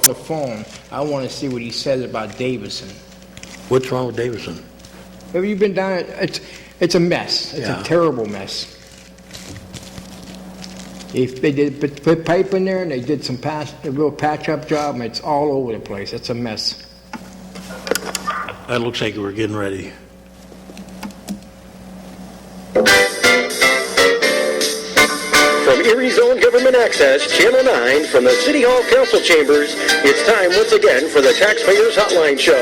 the phone. I want to see what he says about Davison. What's wrong with Davison? Have you been down? It's a mess. It's Yeah. a terrible mess. If they did put pipe in there, and they did a real patch-up job, and it's all over the place. It's a mess. That looks like we're getting ready. From Erie Zone Government Access, Channel 9, from the City Hall Council Chambers, it's time once again for the Taxpayers Hotline Show.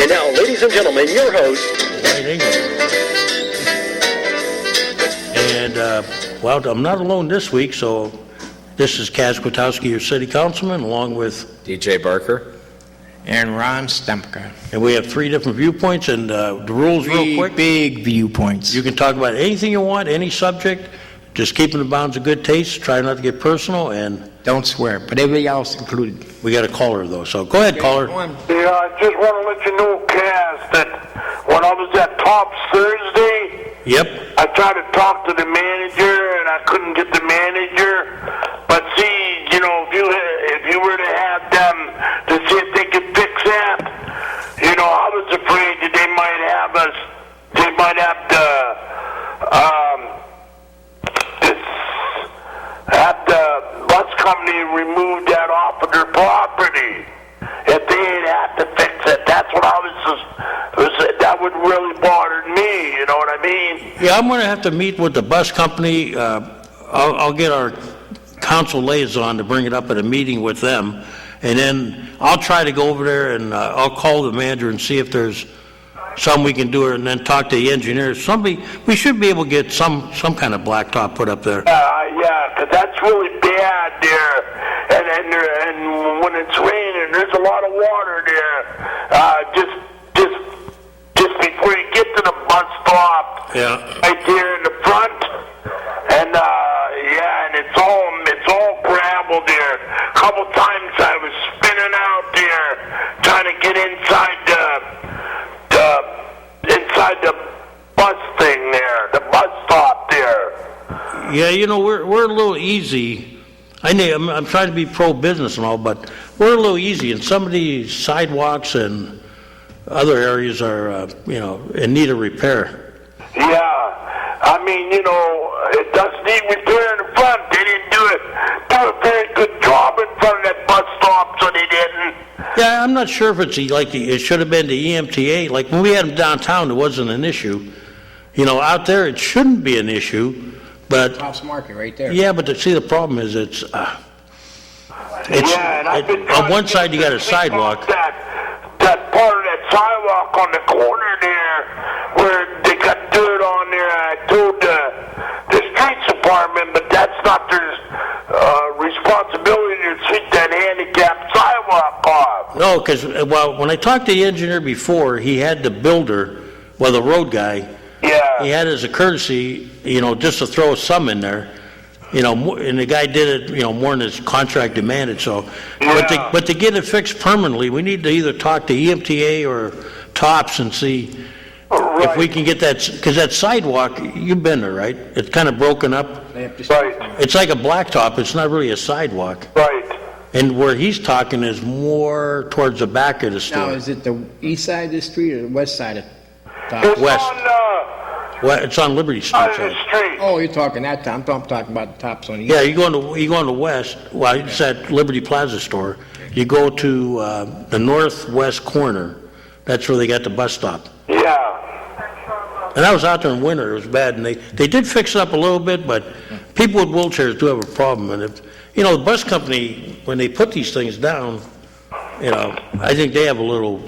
And now, ladies and gentlemen, your host. And, well, I'm not alone this week, so this is Kaz Kwiatkowski, your city councilman, along with DJ Barker. And Ron Stemka. And we have 3 different viewpoints, and the rules real quick. Big viewpoints. You can talk about anything you want, any subject, just keep in the bounds of good taste, try not to get personal, and Don't swear, but everybody else included. we got a caller, though. So go ahead, caller. Yeah, I just want to let you know, Cass, that when I was at Tops Thursday, Yep. I tried to talk to the manager, and I couldn't get the manager. But see, you know, if you were to have them to see if they could fix that, you know, I was afraid that they might have the bus company remove that off of their property. If they had to fix it, that's what that would really bother me, you know what I mean? Yeah, I'm going to have to meet with the bus company. I'll get our council liaison to bring it up at a meeting with them, and then I'll try to go over there and I'll call the manager and see if there's something we can do, and then talk to the engineers. We should be able to get some kind of blacktop put up there. Yeah, because that's really bad there, and when it's raining, there's a lot of water there. Just before you get to the bus stop, Yeah. right there in the front, and and it's all gravel there. A couple times I was spinning out there trying to get inside the bus thing there, the bus stop there. Yeah, you know, we're a little easy. I'm trying to be pro-business and all, but we're a little easy, and some of these sidewalks and other areas are, in need of repair. Yeah, I mean, you know, it does need repair in the front. They didn't do a very good job in front of that bus stop, so they didn't. Yeah, I'm not sure if it's it should have been the EMTA. Like when we had them downtown, it wasn't an issue. You know, out there it shouldn't be an issue, but Tops Market right there. yeah, but see the problem is it's Yeah, and I've been on one side you got a sidewalk. That part of that sidewalk on the corner there, where they got dirt on there. I told the streets department, but that's not their responsibility to sweep that handicapped sidewalk off. No, because when I talked to the engineer before, he had the builder, the road guy. Yeah. He had as a courtesy, just to throw some in there, and the guy did it, more than his contract demanded. So, Yeah. but to get it fixed permanently, we need to either talk to EMTA or TOPS and see if we can get that, because that sidewalk, you've been there, right? It's kind of broken up. They have to Right. It's like a blacktop. It's not really a sidewalk. Right. And where he's talking is more towards the back of the store. Now, is it the east side of the street or the west side of Tops? It's West. on It's on Liberty Street. the side. street. Oh, you're talking that time. I'm talking about the Tops on the east. Yeah, you go on to west. Well, it's at Liberty Plaza store. You go to the northwest corner. That's where they got the bus stop. Yeah. And I was out there in winter. It was bad, and they did fix it up a little bit, but people with wheelchairs do have a problem. And if the bus company, when they put these things down, I think they have a little.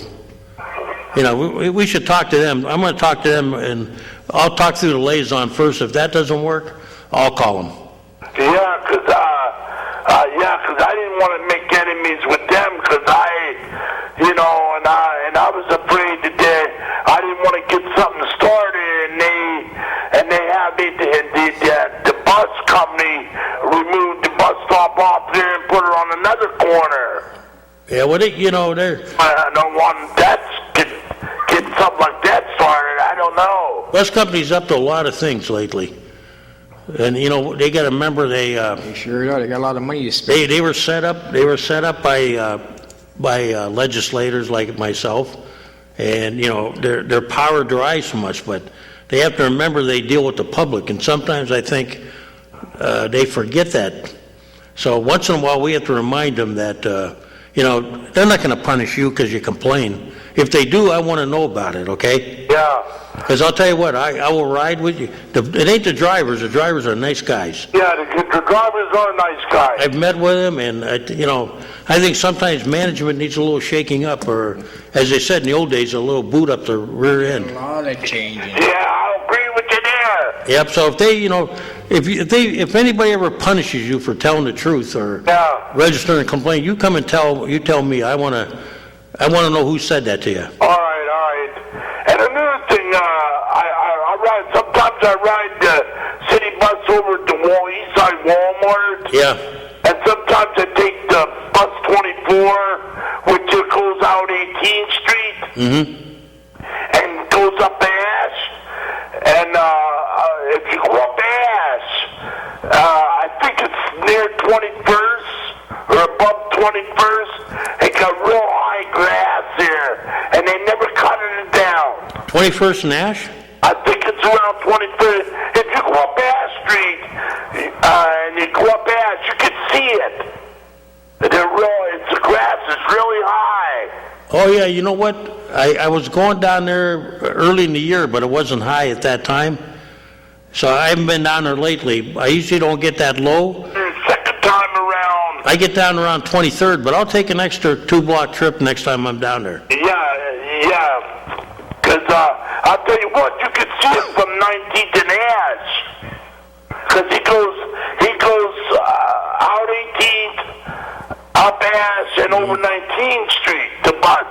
We should talk to them. I'm going to talk to them, and I'll talk through the liaison first. If that doesn't work, I'll call them. Yeah, because I didn't want to make enemies with them, because and I was afraid that I didn't want to get something started, and they have the bus company removed the bus stop off there and put it on another corner. Yeah, well, they're. I don't want that get something like that started. I don't know. Bus company's up to a lot of things lately. And, they got to remember They sure are. They got a lot of money to spend. they were set up by by legislators like myself, and, you know, their power derives so much, but they have to remember they deal with the public, and sometimes I think they forget that. So once in a while, we have to remind them that, you know, they're not going to punish you because you complain. If they do, I want to know about it, okay? Yeah. Because I'll tell you what, I will ride with you. It ain't the drivers are nice guys. Yeah, the drivers are nice guys. I've met with them, and, you know, I think sometimes management needs a little shaking up, or, as they said in the old days, a little boot up the rear A end. lot of changing. Yeah, I'll agree with you there. Yep, so if they, you know, if anybody ever punishes you for telling the truth or Yeah. registering a complaint, you come and tell me. I want to know who said that to you. All right. And another thing, I ride, sometimes I ride the city bus over to Eastside Walmart. Yeah. And sometimes I take the bus 24, which goes out 18th Street. Mm-hmm. And goes up Ash. And if you go up Ash, I think it's near 21st or above 21st. It got real high grass there, and they never cut it down. 21st and Ash? I think it's around 21st. If you go up Ash Street and you go up Ash, you can see it. The grass is really high. Oh, yeah, you know what? I was going down there early in the year, but it wasn't high at that time. So I haven't been down there lately. I usually don't get that low. Second time around. I get down around 23rd, but I'll take an extra 2-block trip next time I'm down there. Yeah. Because I'll tell you what, you can see it from 19th and Ash. Because he goes out 18th, up Ash, and over 19th Street to Bus.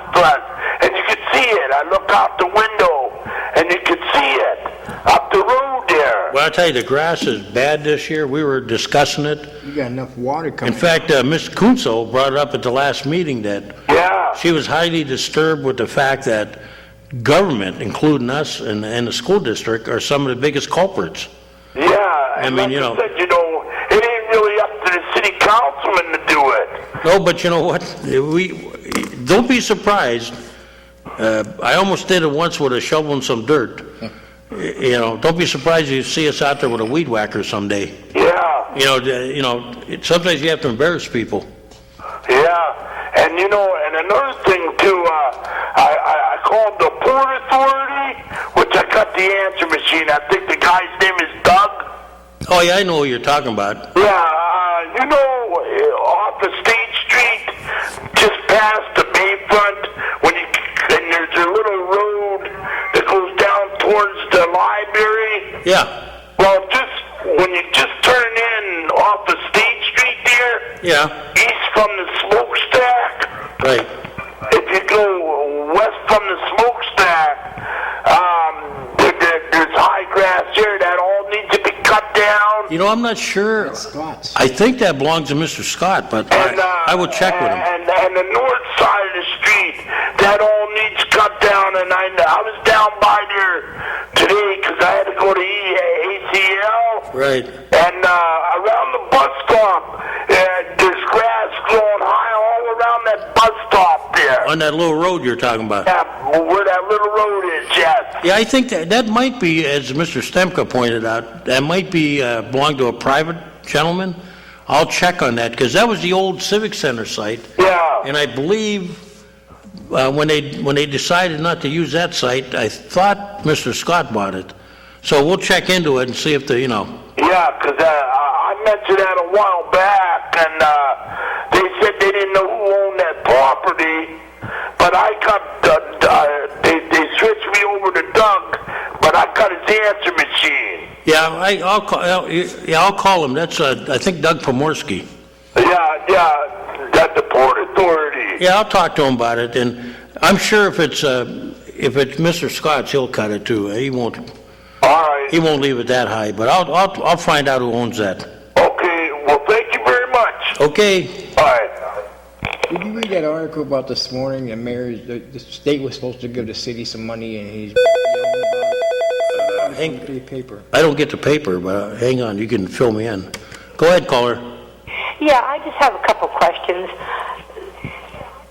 And you can see it. I look out the window, and you can see it up the road there. Well, I'll tell you, the grass is bad this year. We were discussing it. You got enough water coming. In fact, Ms. Kunzel brought it up at the last meeting that Yeah. she was highly disturbed with the fact that government, including us and the school district, are some of the biggest culprits. Yeah. And I mean, like you know. I said, it ain't really up to the city councilman to do it. No, but you know what? Don't be surprised. I almost did it once with a shovel and some dirt. You know, don't be surprised if you see us out there with a weed whacker someday. Yeah. Sometimes you have to embarrass people. Yeah, and and another thing too, I called the Port Authority, which I got the answer machine. I think the guy's name is Doug. Oh, yeah, I know who you're talking about. Yeah, off of State Street, just past the Bayfront, and there's a little road that goes down towards the library. Yeah. Well, when you just turn in off of State Street there, Yeah. east from the smokestack, Right. if you go west from the smokestack, there's high grass here that all needs to be cut down. You know, I'm not sure. Scott's. I think that belongs to Mr. Scott, but I would check with him. And the north side of the street, that all needs cut down. And I was down by there today because I had to go to ACL. Right. And around the bus stop, there's grass growing high all around that bus stop there. On that little road you're talking about. Yeah, where that little road is, yes. Yeah, I think that might be, as Mr. Stemka pointed out, that might be belong to a private gentleman. I'll check on that, because that was the old Civic Center site. Yeah. And I believe when they decided not to use that site, I thought Mr. Scott bought it. So we'll check into it and see if Yeah, because I mentioned that a while back, and they said they didn't know who owned that property, but I got they switched me over to Doug, but I got his answer machine. Yeah, I'll call him. That's I think Doug Pomorski. Yeah, that's the Port Authority. Yeah, I'll talk to him about it, and I'm sure if it's Mr. Scott's, he'll cut it too. He won't. All right. He won't leave it that high, but I'll find out who owns that. Okay. Well, thank you very much. Okay. All right. Did you read that article about this morning? The state was supposed to give the city some money, and he's yelling about the paper. I don't get the paper, but hang on, you can fill me in. Go ahead, caller. Yeah, I just have a couple questions.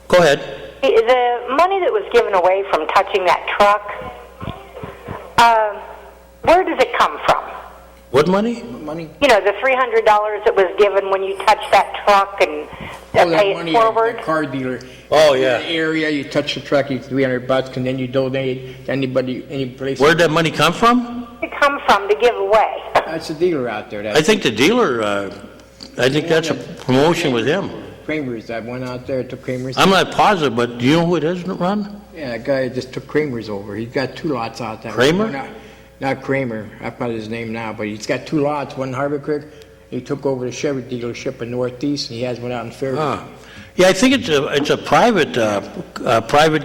Go ahead. The money that was given away from touching that truck, where does it come from? What money? Money? You know, the $300 that was given when you touched that truck and pay it forward? The car dealer. Oh, yeah. In the area, you touch the truck, you $300, and then you donate to anybody, any place. Where'd that money come from? Where did it come from to give away? That's the dealer out there. I think the dealer, I think that's a promotion with him. Kramer's. I went out there to Kramer's. I'm not positive, but do you know who it is, Ron? Yeah, that guy just took Kramer's over. He's got 2 lots out there. Kramer? Not Kramer. I forgot his name now, but he's got 2 lots, one in Harbor Creek. He took over the Chevy dealership in Northeast, and he has one out in Fairview. Yeah, I think it's a private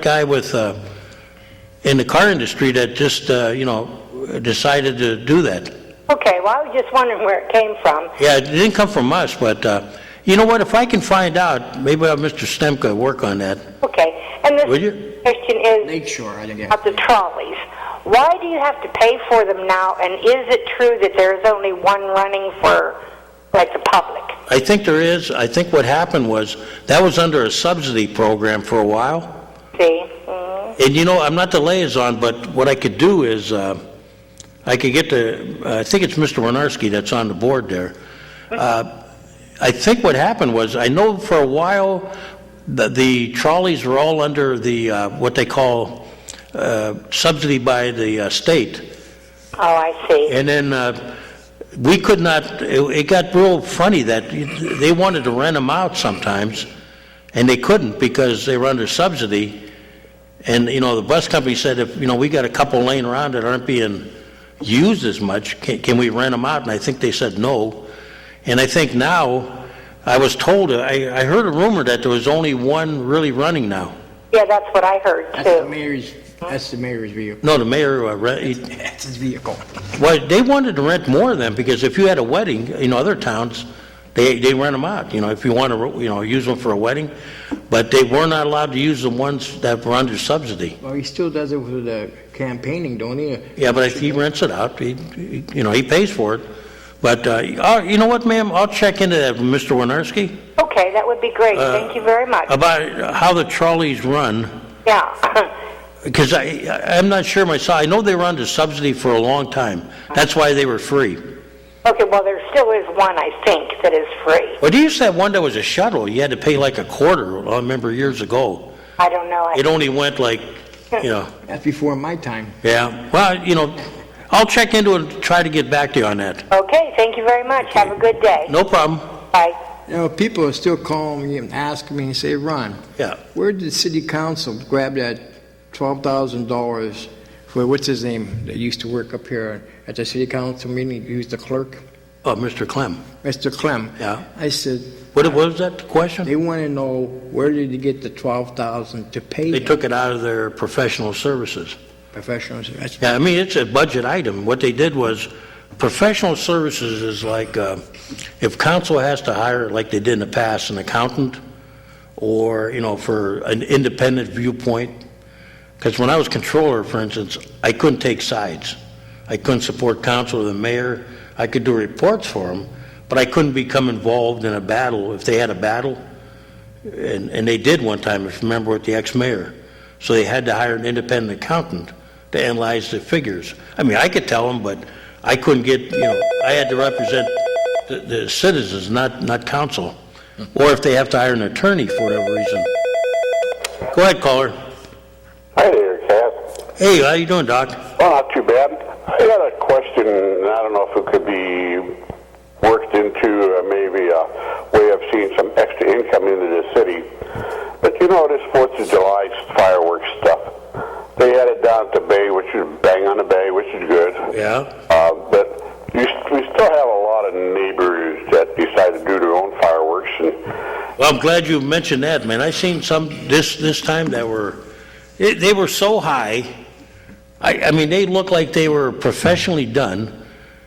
guy with in the car industry that just decided to do that. Okay, well, I was just wondering where it came from. Yeah, it didn't come from us, but you know what? If I can find out, maybe I'll have Mr. Stemka work on that. Okay, and this Would you? question is Lakeshore, I think. about the trolleys. Why do you have to pay for them now, and is it true that there's only one running for, like, the public? I think there is. I think what happened was that was under a subsidy program for a while. See? And, I'm not the liaison, but what I could do is I could get I think it's Mr. Winarski that's on the board there. I think what happened was, I know for a while the trolleys were all under the what they call subsidy by the state. Oh, I see. And then we could not, it got real funny that they wanted to rent them out sometimes, and they couldn't because they were under subsidy. And, the bus company said, if, we got a couple laying around that aren't being used as much, can we rent them out? And I think they said no. And I think now, I was told, I heard a rumor that there was only one really running now. Yeah, that's what I heard, too. That's the mayor's vehicle. No, the mayor, That's his vehicle. well, they wanted to rent more of them because if you had a wedding in other towns, they rent them out, if you want to, use them for a wedding. But they were not allowed to use the ones that were under subsidy. Well, he still does it with the campaigning, don't he? Yeah, but if he rents it out, he pays for it. But, you know what, ma'am? I'll check into that with Mr. Winarski. Okay, that would be great. Thank you very much. About how the trolleys run. Yeah. Because I'm not sure myself. I know they were under subsidy for a long time. That's why they were free. Okay, well, there still is one, I think, that is free. Well, do you have one that was a shuttle? You had to pay like a quarter, I remember years ago. I don't know. It only went like, That's before my time. Yeah. Well, I'll check into it and try to get back to you on that. Okay, thank you very much. Have a good day. No problem. Bye. People are still calling me and asking me and say, Ron, Yeah. where did the city council grab that $12,000 for, what's his name, that used to work up here at the city council meeting, he was the clerk? Oh, Mr. Clem. Mr. Clem. Yeah. I said, What was that question? they want to know, where did you get the $12,000 to pay They them? took it out of their professional services. Professionals. That's- Yeah, I mean, it's a budget item. What they did was, professional services is like, if council has to hire, like they did in the past, an accountant, or, for an independent viewpoint. Because when I was controller, for instance, I couldn't take sides. I couldn't support council or the mayor. I could do reports for them, but I couldn't become involved in a battle if they had a battle. And they did one time, if you remember, with the ex-mayor. So they had to hire an independent accountant to analyze the figures. I mean, I could tell them, but I couldn't get, I had to represent the citizens, not council. Or if they have to hire an attorney for whatever reason. Go ahead, caller. Hi there, Kath. Hey, how you doing, Doc? Well, not too bad. I had a question, and I don't know if it could be worked into maybe a way of seeing some extra income into the city. But this 4th of July fireworks stuff, they had it down at the bay, which is bang on the bay, which is good. Yeah. But we still have a lot of neighbors that decide to do their own fireworks. Well, I'm glad you mentioned that, man. I seen some this time that were, they were so high. I mean, they looked like they were professionally done,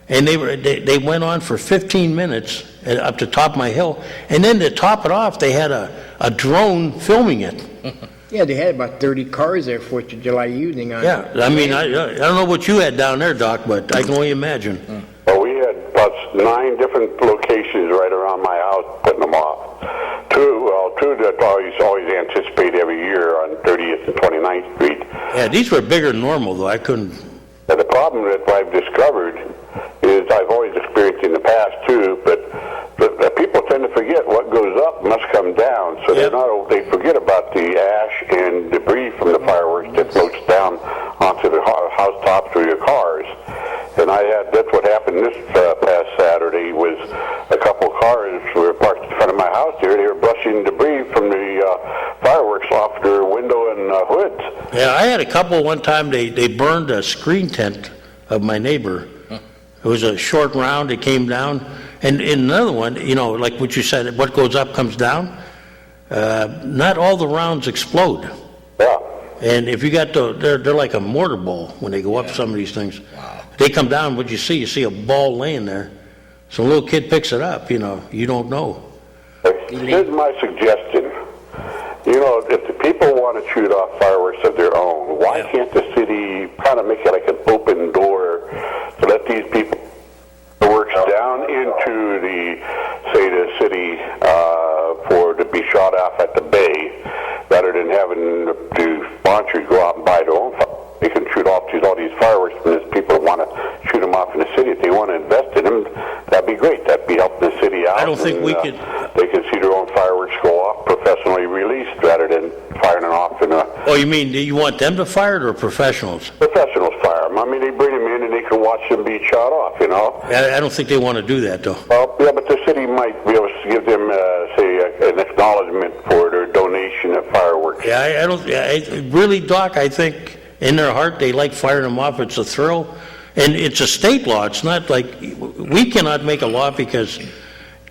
and they went on for 15 minutes up to top of my hill, and then to top it off, they had a drone filming it. Yeah, they had about 30 cars there 4th of July evening. Yeah, I mean, I don't know what you had down there, Doc, but I can only imagine. Well, we had about 9 different locations right around my house putting them off. too, that always anticipate every year on 30th and 29th Street. Yeah, these were bigger than normal, though. I couldn't... And the problem that I've discovered is I've always experienced in the past, too, but the people tend to forget what goes up must come down, so they forget about the ash and debris from the fireworks that floats down onto the housetops or your cars. And that's what happened this past Saturday was a couple cars were parked in front of my house here. They were brushing debris from the fireworks off their window and hoods. Yeah, I had a couple one time, they burned a screen tent of my neighbor. It was a short round, it came down. And in another one, like what you said, what goes up comes down. Not all the rounds explode. Yeah. And if you got they're like a mortar ball when they go up some of these things. Wow. They come down, what you see a ball laying there. So a little kid picks it up, you don't know. Here's my suggestion. If the people want to shoot off fireworks of their own, why can't the city kind of make it like an open door to let these people works down into the city to be shot off at the bay, rather than having the sponsors go out and buy their own fireworks. They can shoot off all these fireworks, and there's people that want to shoot them off in the city. If they want to invest in them, that'd be great. That'd be helping the city out. I don't think we could... They can see their own fireworks go off professionally released rather than firing it off in a... Oh, you mean you want them to fire it or professionals? Professionals fire them. I mean, they bring them in and they can watch them be shot off, I don't think they want to do that, though. Well, yeah, but the city might be able to give them, an acknowledgement for their donation of fireworks. Yeah, really, Doc, I think in their heart they like firing them off. It's a thrill. And it's a state law. It's not like, we cannot make a law because,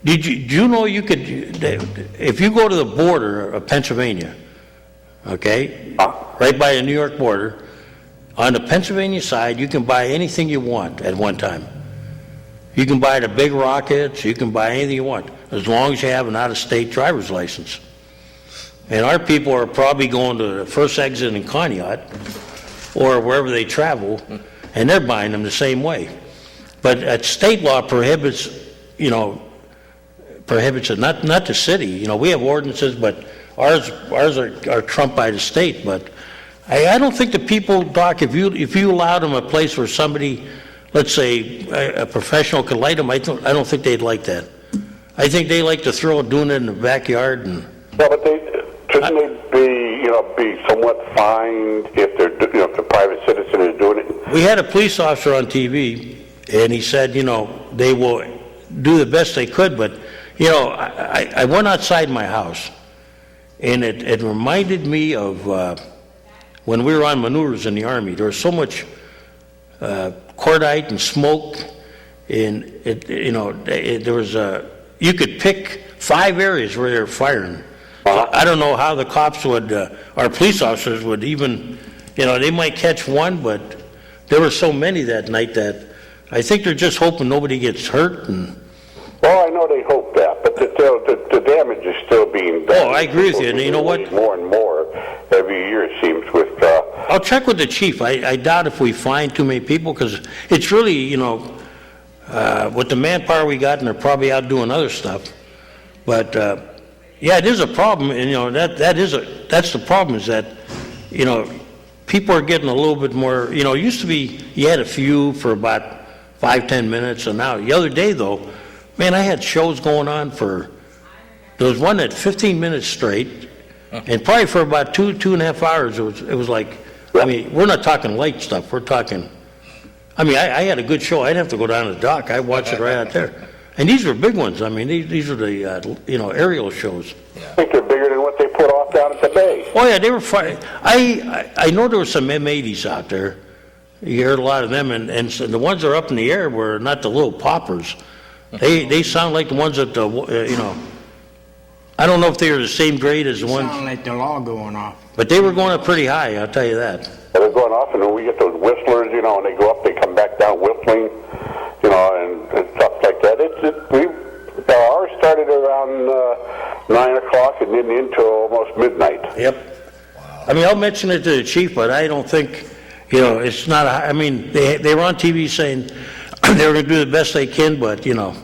do you know you could, if you go to the border of Pennsylvania, okay, right by the New York border, on the Pennsylvania side, you can buy anything you want at one time. You can buy the big rockets, you can buy anything you want, as long as you have an out-of-state driver's license. And our people are probably going to the first exit in Conneaut, or wherever they travel, and they're buying them the same way. But state law prohibits it, not the city. We have ordinances, but ours are trumped by the state. But I don't think the people, Doc, if you allowed them a place where somebody, let's say a professional could light them, I don't think they'd like that. I think they like to throw it, doing it in the backyard. And yeah, but shouldn't they be somewhat fined if they're, if the private citizen is doing it? We had a police officer on TV, and he said, they will do the best they could, but, I went outside my house, and it reminded me of when we were on maneuvers in the Army. There was so much cordite and smoke, and there was you could pick 5 areas where they were firing. I don't know how the cops would, our police officers would even, they might catch one, but there were so many that night that I think they're just hoping nobody gets hurt. Well, I know they hope that, but the damage is still being done. Oh, I agree with you. And you know what? More and more every year, it seems, with... I'll check with the chief. I doubt if we find too many people, because it's really, with the manpower we got, and they're probably out doing other stuff. But... yeah, it is a problem, and that's the problem, is that, people are getting a little bit more, it used to be you had a few for about 5-10 minutes, and now, the other day though, man, I had shows going on there was one at 15 minutes straight, and probably for about 2.5 hours, it was like, we're not talking light stuff, we're talking, I had a good show. I didn't have to go down to the dock, I watched it right out there. And these were big ones. These are the, aerial shows. I think they're bigger than what they put off down at the bay. Oh, yeah, they were fine. I know there were some M80s out there. You heard a lot of them, and so the ones that are up in the air were not the little poppers. They sound like the ones that, I don't know if they were the same grade as the ones. Sound like they're all going off. But they were going up pretty high, I'll tell you that. Yeah, they're going off, and then we get those whistlers, and they go up, they come back down whistling. And stuff like that. Ours started around 9 o'clock and then into almost midnight. Yep. Wow. I'll mention it to the chief, but I don't think, it's not. They were on TV saying they were going to do the best they can, but That's it.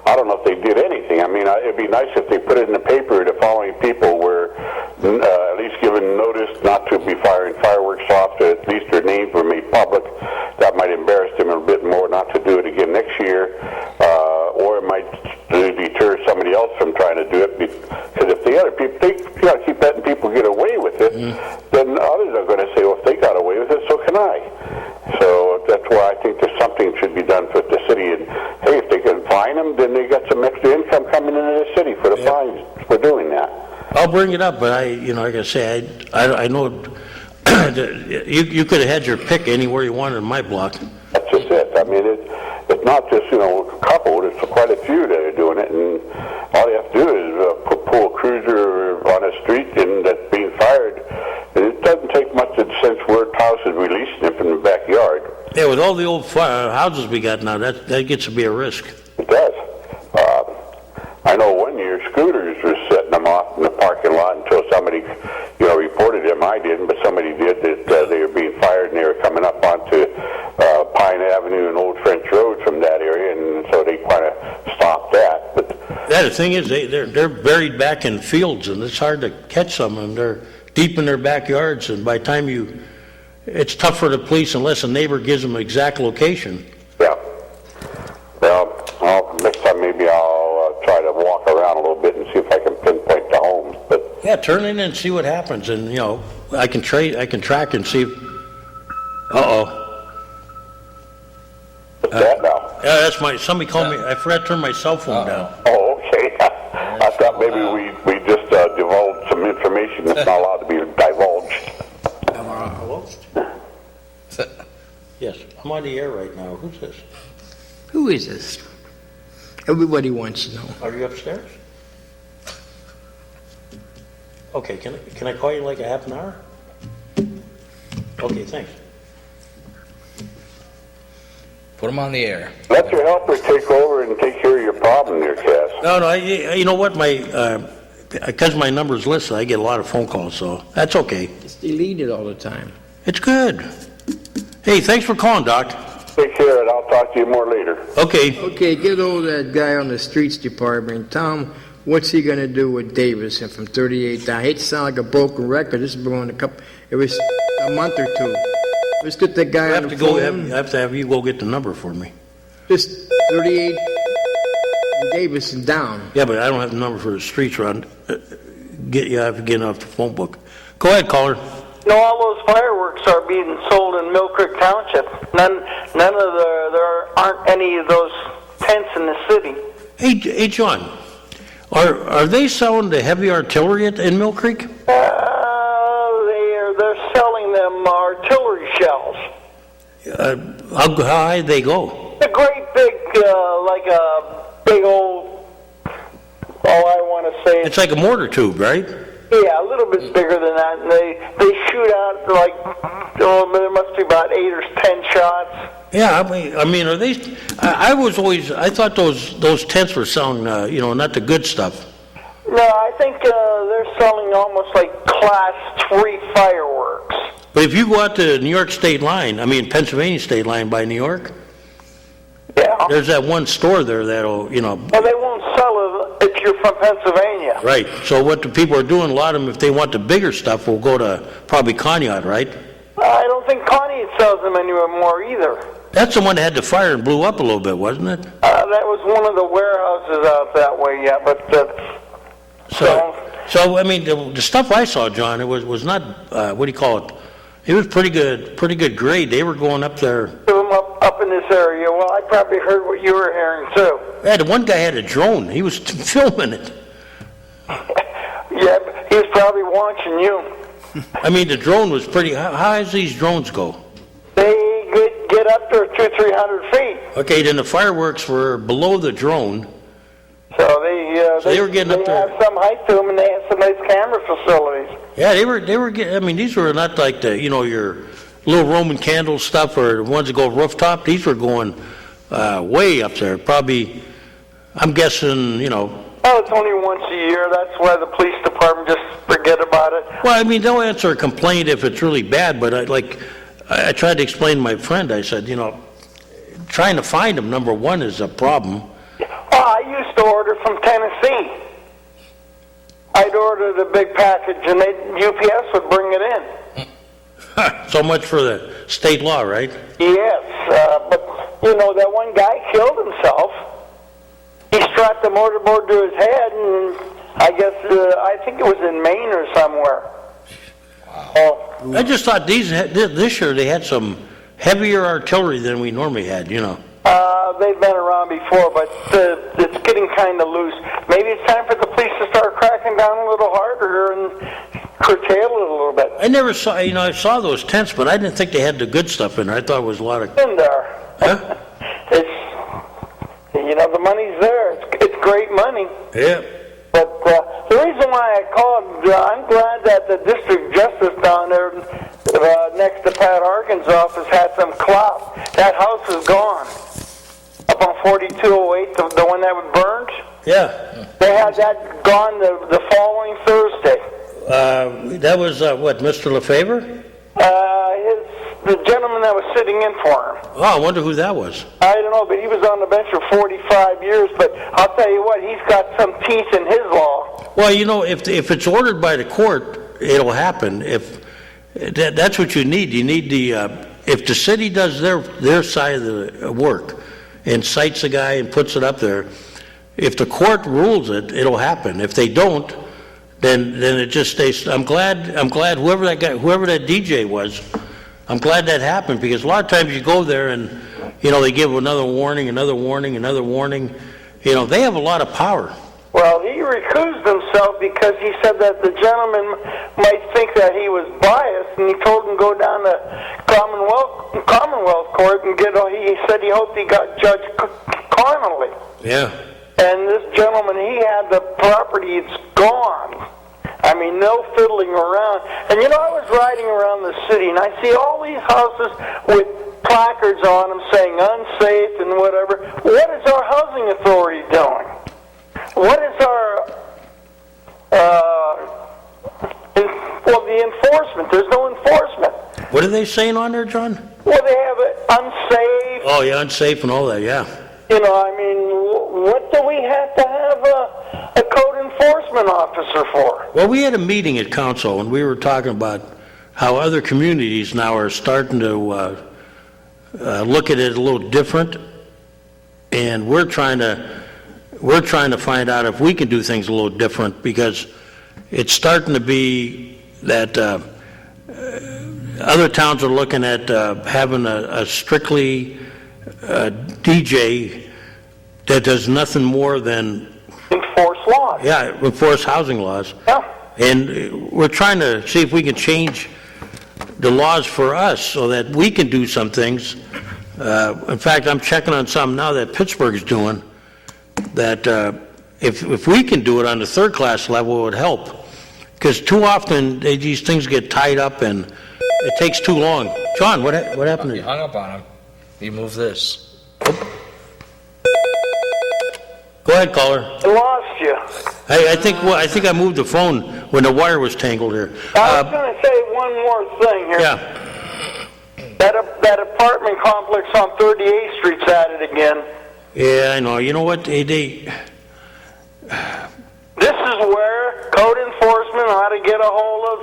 I don't know if they did anything. I mean, it'd be nice if they put it in the paper. The following people were at least given notice not to be firing fireworks off. At least their names were made public. That might embarrass them a bit more not to do it again next year, or it might deter somebody else from trying to do it. Because if the other people, you got to keep letting people get away with it, then others are going to say, well, if they got away with it, so can I. So that's why I think there's something should be done for the city. And hey, if they can fine them, then they got some extra income coming into the city for the fines for doing that. I'll bring it up, but like I say, I know you could have had your pick anywhere you wanted in my block. That's just it. I mean, it's not just, a couple. It's quite a few that are doing it, and all you have to do is pull a cruiser on a street and that's being fired. And it doesn't take much since word house is releasing it from the backyard. Yeah, with all the old houses we got now, that gets to be a risk. It does. I know one year scooters were setting them off in the parking lot until somebody, reported them. I didn't, but somebody did that they were being fired and they were coming up onto Pine Avenue and Old French Road from that area, and so they kind of stopped that. But the thing is, they're buried back in fields, and it's hard to catch some of them. They're deep in their backyards, and by the time it's tough for the police unless a neighbor gives them an exact location. Yeah. Well, next time maybe I'll try to walk around a little bit and see if I can pinpoint the homes. But yeah, turn in and see what happens, and I can track and see. What's that now? Yeah, that's somebody called me. I forgot to turn my cell phone down. Oh, okay. I thought maybe we just divulged some information that's not allowed to be divulged. Yes, I'm on the air right now. Who's this? Who is this? Everybody wants to know. Are you upstairs? Okay, can I call you in like a half an hour? Okay, thanks. Put them on the air. Let your helper take over and take care of your problem there, Cass. No, you know what, because my number's listed, I get a lot of phone calls, so that's okay. It's deleted all the time. It's good. Hey, thanks for calling, Doc. Take care, and I'll talk to you more later. Okay. Okay, get hold of that guy on the streets department. Tell him what's he going to do with Davison from 38 down. I hate to sound like a broken record. This has been going it was a month or two. Let's get that guy on the phone. I have to have you go get the number for me. Just 38 and Davison down. Yeah, but I don't have the number for the streets around. You have to get off the phone book. Go ahead, caller. All those fireworks are being sold in Mill Creek Township. None of there aren't any of those tents in the city. Hey, John, are they selling the heavy artillery in Mill Creek? They're selling them artillery shells. How high they go? A great big, like a big old. I want to say it's like a mortar tube, right? Yeah, a little bit bigger than that, and they shoot out like there must be about 8 or 10 shots. Yeah, I mean, are they? I thought those tents were selling, not the good stuff. No, I think they're selling almost like Class 3 fireworks. But if you go out to New York State Line, Pennsylvania State Line by New York, yeah, there's that one store there that'll, Well, they won't sell it if you're from Pennsylvania. Right. So what the people are doing, a lot of them, if they want the bigger stuff, will go to probably Conneaut, right? I don't think Conneaut sells them anymore either. That's the one that had the fire and blew up a little bit, wasn't it? That was one of the warehouses out that way, yeah, but... So I mean, the stuff I saw, John, it was not, what do you call it? It was pretty good grade. They were going up there. Up in this area. Well, I probably heard what you were hearing, too. Yeah, the one guy had a drone. He was filming it. Yeah, he was probably watching you. I mean, the drone was pretty. How high does these drones go? They get up to 200-300 feet. Okay, then the fireworks were below the drone. So they were getting up there. They have some height to them, and they have some nice camera facilities. Yeah, they were getting. I mean, these were not like your little Roman candle stuff or the ones that go rooftop. These were going way up there. Probably, I'm guessing, Oh, it's only once a year. That's why the police department just forget about it. Well, I mean, they'll answer a complaint if it's really bad, but I tried to explain to my friend, I said, trying to find them, number one, is a problem. I used to order from Tennessee. I'd order the big package, and UPS would bring it in. So much for the state law, right? Yes, but, you know, that one guy killed himself. He strapped the mortarboard to his head, and I guess, I think it was in Maine or somewhere. Wow. I just thought this year they had some heavier artillery than we normally had, you know. They've been around before, but it's getting kind of loose. Maybe it's time for the police to start cracking down a little harder and curtail it a little bit. I never saw, you know, I saw those tents, but I didn't think they had the good stuff in there. I thought it was a lot of... In there. Huh? It's, you know, the money's there. It's great money. Yeah. But the reason why I called, I'm glad that the district justice down there next to Pat Harkin's office had some clout. That house is gone. Up on 4208, the one that was burned. Yeah. They had that gone the following Thursday. That was, what, Mr. LaFavor? The gentleman that was sitting in for him. Oh, I wonder who that was. I don't know, but he was on the bench for 45 years. But I'll tell you what, he's got some teeth in his law. Well, you know, if it's ordered by the court, it'll happen. If that's what you need. You need if the city does their side of the work and cites a guy and puts it up there, if the court rules it, it'll happen. If they don't, then it just stays. I'm glad whoever that DJ was, I'm glad that happened, because a lot of times you go there and, you know, they give another warning, another warning, another warning. You know, they have a lot of power. Well, he recused himself because he said that the gentleman might think that he was biased, and he told him to go down to Commonwealth Court and he said he hoped he got judged carnally. Yeah. And this gentleman, he had the property, it's gone. I mean, no fiddling around. And you know, I was riding around the city, and I see all these houses with placards on them saying unsafe and whatever. What is our housing authority doing? What is our, the enforcement? There's no enforcement. What are they saying on there, John? Well, they have it unsafe. Oh, yeah, unsafe and all that, yeah. You know, I mean, what do we have to have a code enforcement officer for? Well, we had a meeting at council, and we were talking about how other communities now are starting to look at it a little different, and we're trying to find out if we can do things a little different, because it's starting to be that other towns are looking at having a strictly DJ that does nothing more than enforce laws. Yeah, enforce housing laws. Yeah. And we're trying to see if we can change the laws for us so that we can do some things. In fact, I'm checking on some now that Pittsburgh is doing, that if we can do it on the third class level, it would help. Because too often these things get tied up and it takes too long. John, what happened? You hung up on him. You move this. Go ahead, caller. I lost you. I think I moved the phone when the wire was tangled here. I was going to say one more thing here. Yeah. That apartment complex on 38th Street's at it again. Yeah, I know. You know what? They This is where code enforcement ought to get a hold of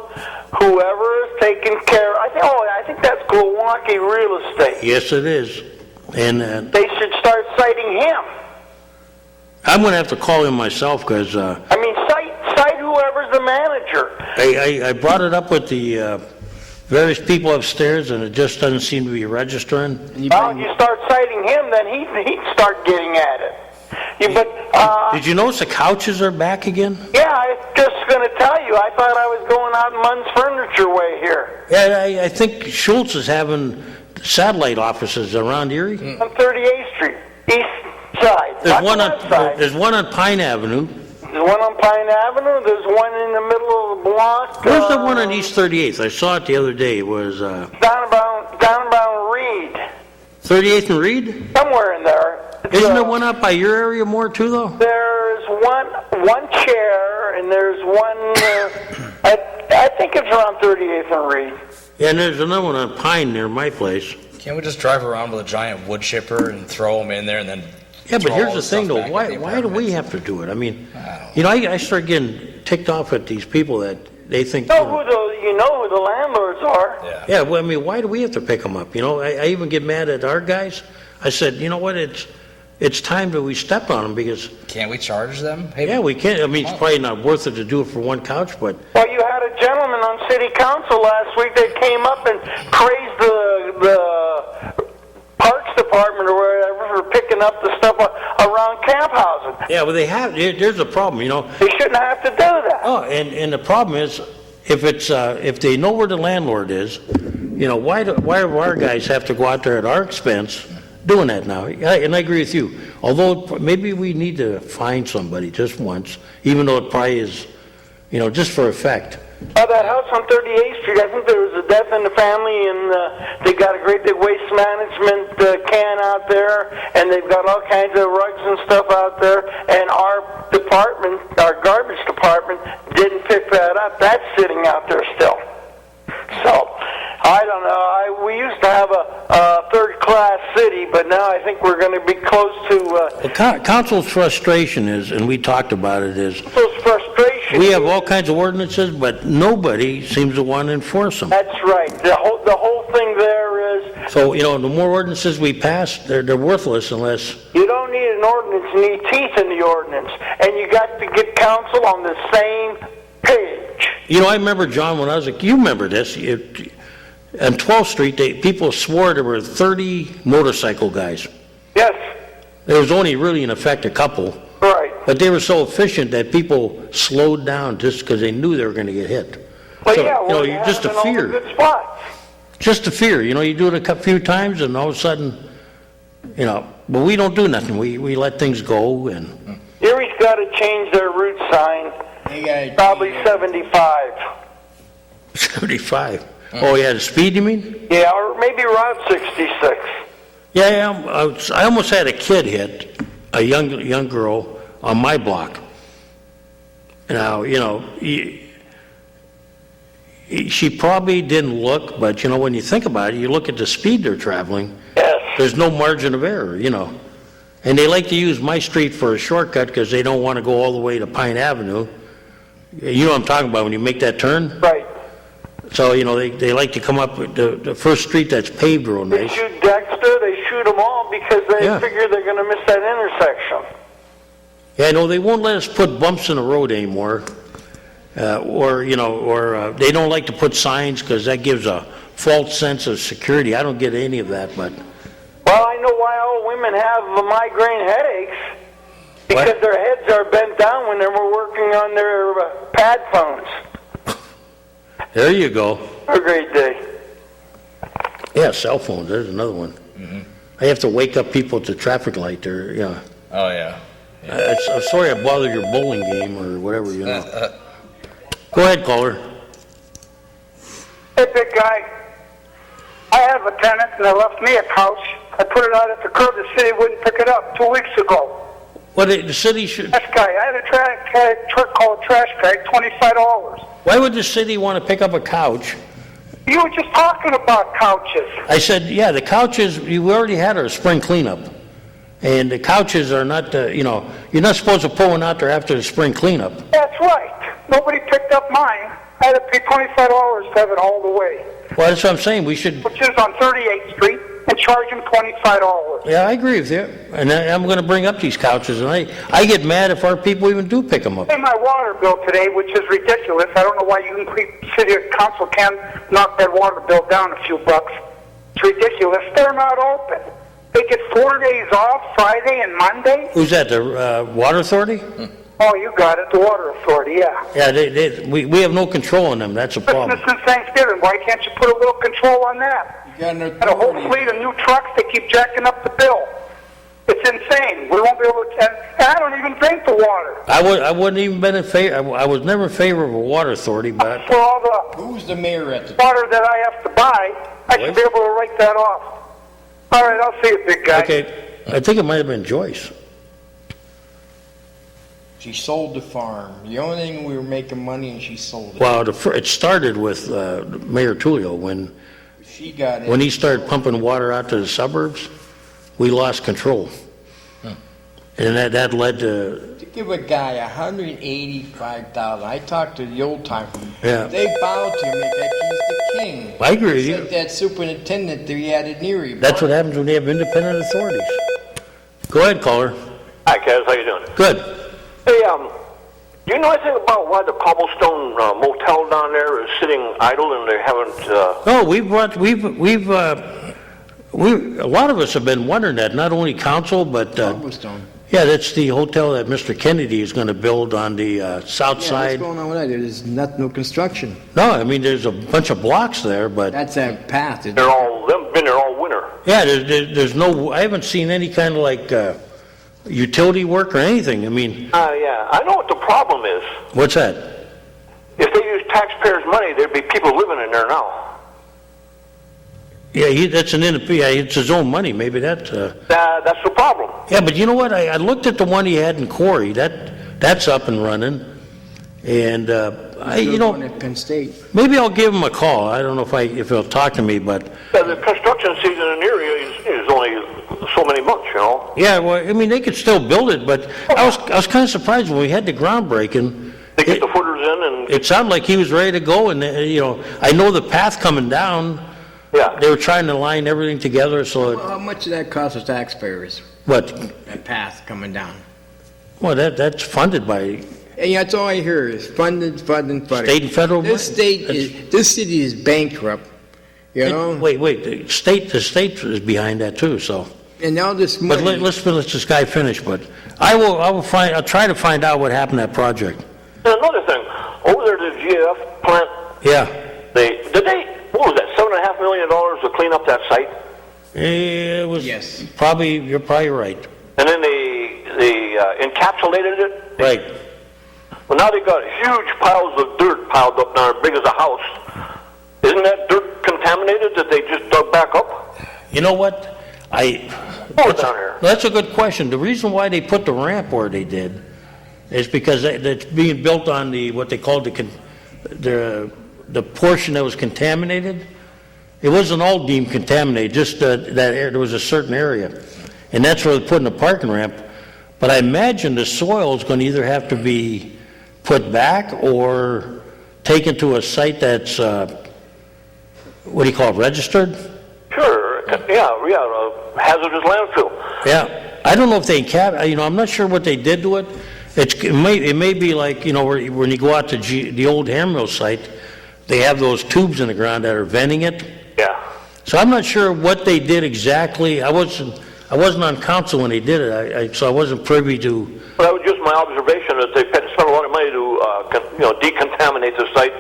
whoever is taking care. I think that's Milwaukee Real Estate. Yes, it is. And they should start citing him. I'm going to have to call him myself, because cite whoever's the manager. I brought it up with the various people upstairs, and it just doesn't seem to be registering. Well, if you start citing him, then he'd start getting at it. Did you notice the couches are back again? Yeah, I was just going to tell you. I thought I was going out Munn's Furniture Way here. Yeah, I think Schultz is having satellite offices around Erie. On 38th Street, east side. There's one on Pine Avenue. There's one on Pine Avenue. There's one in the middle of the block. Where's the one on East 38th? I saw it the other day. It was down about Reed. 38th and Reed? Somewhere in there. Isn't there one up by your area more too, though? There's one chair, and there's one. I think it's around 38th and Reed. Yeah, and there's another one on Pine near my place. Can't we just drive around with a giant wood chipper and throw them in there and then Yeah, but throw here's all the stuff thing, though. back at Why the do we apartments. have to do it? I mean, I don't I start getting ticked off at these people that they think. You know who the landlords are. Yeah. Yeah, well, I mean, why do we have to pick them up? I even get mad at our guys. I said, you know what? It's time that we step on them because. Can't we charge them? Hey, Yeah, we can. I mean, it's probably not worth it to do it for one couch, but Well, you had a gentleman on city council last week that came up and praised the parks department or whatever for picking up the stuff around camp housing. yeah, but there's a problem, They shouldn't have to do that. Oh, and the problem is, if they know where the landlord is, why do our guys have to go out there at our expense doing that now? And I agree with you. Although maybe we need to find somebody just once, even though it probably is, just for effect. Oh, that house on 38th Street, I think there was a death in the family, and they got a great big waste management can out there, and they've got all kinds of rugs and stuff out there, and our department, our garbage department, didn't pick that up. That's sitting out there still. So, I don't know. We used to have a third-class city, but now I think we're going to be close to... The council's frustration is, and we talked about it, is Those frustrations. we have all kinds of ordinances, but nobody seems to want to enforce them. That's right. The whole thing there is... So, the more ordinances we pass, they're worthless unless... You don't need an ordinance, you need teeth in the ordinance. And you got to get council on the same page. I remember, John, when I was you remember this, on 12th Street, people swore there were 30 motorcycle guys. Yes, There was only really, in effect, a couple. right. But they were so efficient that people slowed down just because they knew they were going to get hit. Well, So, yeah, well, you just a all the fear. good spots. Just a fear. You do it a few times and all of a sudden, but we don't do nothing. We let things go and... Erie's got to change their route sign, probably 75. 75. Oh, yeah, the speed, you mean? Yeah, or maybe Route 66. Yeah, I almost had a kid hit, a young girl on my block. Now, she probably didn't look, but, when you think about it, you look at the speed they're traveling, Yes. there's no margin of error, And they like to use my street for a shortcut because they don't want to go all the way to Pine Avenue. You know what I'm talking about when you make that turn? Right. So, they like to come up with the first street that's paved real They nice. shoot Dexter, they shoot them all because they Yeah. figure they're going to miss that intersection. Yeah, no, they won't let us put bumps in the road anymore. Or they don't like to put signs because that gives a false sense of security. I don't get any of that, but... Well, I know why all women have migraine headaches. Because What? their heads are bent down when they were working on their pad phones. There you go. Have a great day. Yeah, cell phones, there's another one. Mm-hmm. I have to wake up people at the traffic light there, yeah. Oh, yeah. I'm sorry I bothered your bowling game or whatever, Go ahead, caller. Hey, big guy. I have a tenant, and they left me a couch. I put it out at the curb. The city wouldn't pick it up 2 weeks ago. Well, the city should... This guy, I had a truck called a trash bag, $25. Why would the city want to pick up a couch? You were just talking about couches. I said, yeah, the couches, we already had our spring cleanup. And the couches are not, you're not supposed to pull one out there after the spring cleanup. That's right. Nobody picked up mine. I had to pay $25 to have it all the way, Well, that's what I'm saying, we should... which is on 38th Street, and charge them $25. Yeah, I agree with you. And I'm going to bring up these couches, and I get mad if our people even do pick them up. Pay my water bill today, which is ridiculous. I don't know why city council can't knock that water bill down a few bucks. It's ridiculous. They're not open. They get 4 days off, Friday and Monday. Who's that, the Water Authority? Oh, you got it, the Water Authority, yeah. Yeah, we have no control on them, that's a problem. Christmas and Thanksgiving, why can't you put a little control on that? And a whole fleet of new trucks, they keep jacking up the bill. It's insane. We won't be able to, and I don't even drink the water. I wouldn't even been in favor, I was never in favor of a Water Authority, but... For all the Who's the mayor at the... water that I have to buy, I should be able to write that off. All right, I'll see you, big guy. Okay, I think it might have been Joyce. She sold the farm. The only thing we were making money and she sold it. Well, it started with Mayor Tullio when She got it. he started pumping water out to the suburbs, we lost control. And that led to, To give a guy $185, I talked to the old timer. Yeah. They bow to him like he's the king. I agree with It's you. like that superintendent that we had at Neary. That's what happens when you have independent authorities. Go ahead, caller. Hi, Kaz. How you doing? Good. Hey, do you know anything about why the Cobblestone Motel down there is sitting idle and they haven't? Oh, a lot of us have been wondering that, not only council, but, Cobblestone. yeah, that's the hotel that Mr. Kennedy is going to build on the south Yeah, side. what's going on with that? There's no construction. No, I mean, there's a bunch of blocks there, but, That's a path. They've been there all winter. yeah, there's no, I haven't seen any kind of like utility work or anything. I mean, Yeah, I know what the problem is. what's that? If they use taxpayers' money, there'd be people living in there now. Yeah, it's his own money, maybe that. That's the problem. Yeah, but you know what? I looked at the one he had in Corey. That's up and running, and One at Penn State. maybe I'll give him a call. I don't know if he'll talk to me, but The construction season in the area is only so many months, you know. yeah, well, I mean they could still build it, but I was kind of surprised when we had the groundbreaking. They get the footers in and... It sounded like he was ready to go, and I know the path coming down. Yeah. They were trying to line everything together, so How much did that cost the taxpayers? but That path coming down. well, that's funded by And that's all I hear is funded. state and federal. This city is bankrupt, you know? Wait, the state is behind that too. So, And all this but money. let's this guy finish. But I'll try to find out what happened to that project. And another thing, over there at the GF plant, Yeah, what was that, $7.5 million to clean up that site? it was. Yes. You're probably right. And then they encapsulated it? Right. Well, now they got huge piles of dirt piled up now, as big as a house. Isn't that dirt contaminated that they just dug back up? You know what? Down here. That's a good question. The reason why they put the ramp where they did is because it's being built on what they called the portion that was contaminated. It wasn't all deemed contaminated, just that there was a certain area. And that's where they're putting the parking ramp. But I imagine the soil is going to either have to be put back or taken to a site that's, what do you call it, registered? Sure, hazardous landfill. Yeah. I don't know if I'm not sure what they did to it. It may be like, when you go out to the old Hamrill site, they have those tubes in the ground that are venting it. Yeah. So I'm not sure what they did exactly. I wasn't on council when they did it, so I wasn't privy to. Well, that was just my observation that they spent a lot of money to decontaminate the site,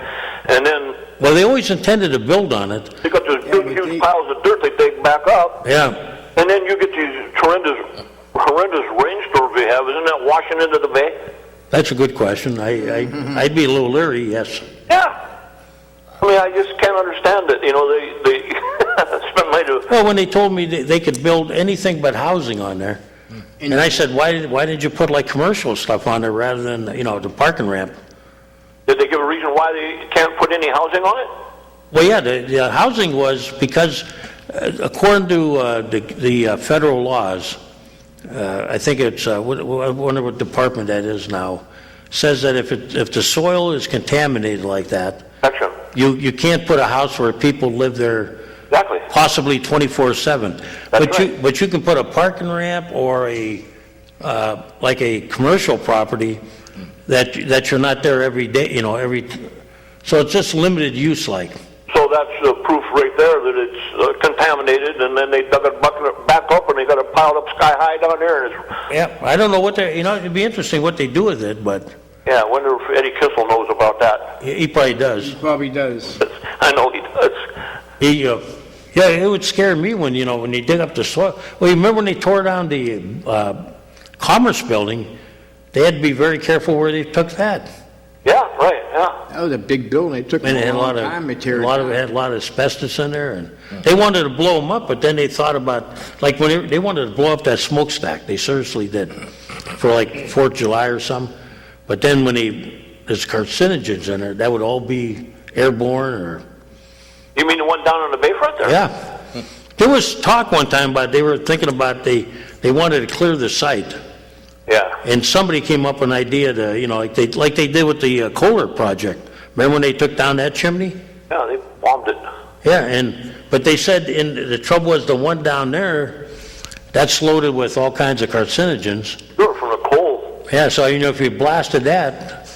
and then Well, they always intended to build on it. they got those big, huge piles of dirt they dig back up, Yeah. and then you get these horrendous rainstorms we have. Isn't that washing into the bay? That's a good question. I'd be a little leery, yes. Yeah. I mean, I just can't understand it. They spend money to... Well, when they told me they could build anything but housing on there, and I said, why did you put like commercial stuff on there rather than, the parking ramp? Did they give a reason why they can't put any housing on it? Well, yeah, the housing was because, according to the federal laws, I think it's, I wonder what department that is now, says that if the soil is contaminated like that, Gotcha. you can't put a house where people live there Exactly. possibly 24/7. That's right. But you can put a parking ramp or like a commercial property that you're not there every day, so it's just limited use like. So that's the proof right there that it's contaminated, and then they dug it back up, and they got it piled up sky high down there. And Yeah, I don't know what it'd be interesting what they do with it, but yeah, I wonder if Eddie Kissel knows about that. he probably does. He probably does. I know he does. Yeah, it would scare me when you dig up the soil. Well, you remember when they tore down the Commerce Building, they had to be very careful where they took that. Yeah, right, yeah. That was a big building. They took And it a had long time to tear it it down. had a lot of asbestos in there, and they wanted to blow them up, but then they thought about, like when they wanted to blow up that smokestack, they seriously did, for like 4th of July or something. But then when there's carcinogens in there, that would all be airborne or... You mean the one down on the bayfront there? Yeah. There was talk one time about they were thinking about they wanted to clear the site Yeah. And somebody came up with an idea to, you know, like they did with the Kohler project. Remember when they took down that chimney? Yeah, they bombed it. Yeah, but they said the trouble was the one down there, that's loaded with all kinds of carcinogens. Sure, from the coal. Yeah, so you know if you blasted that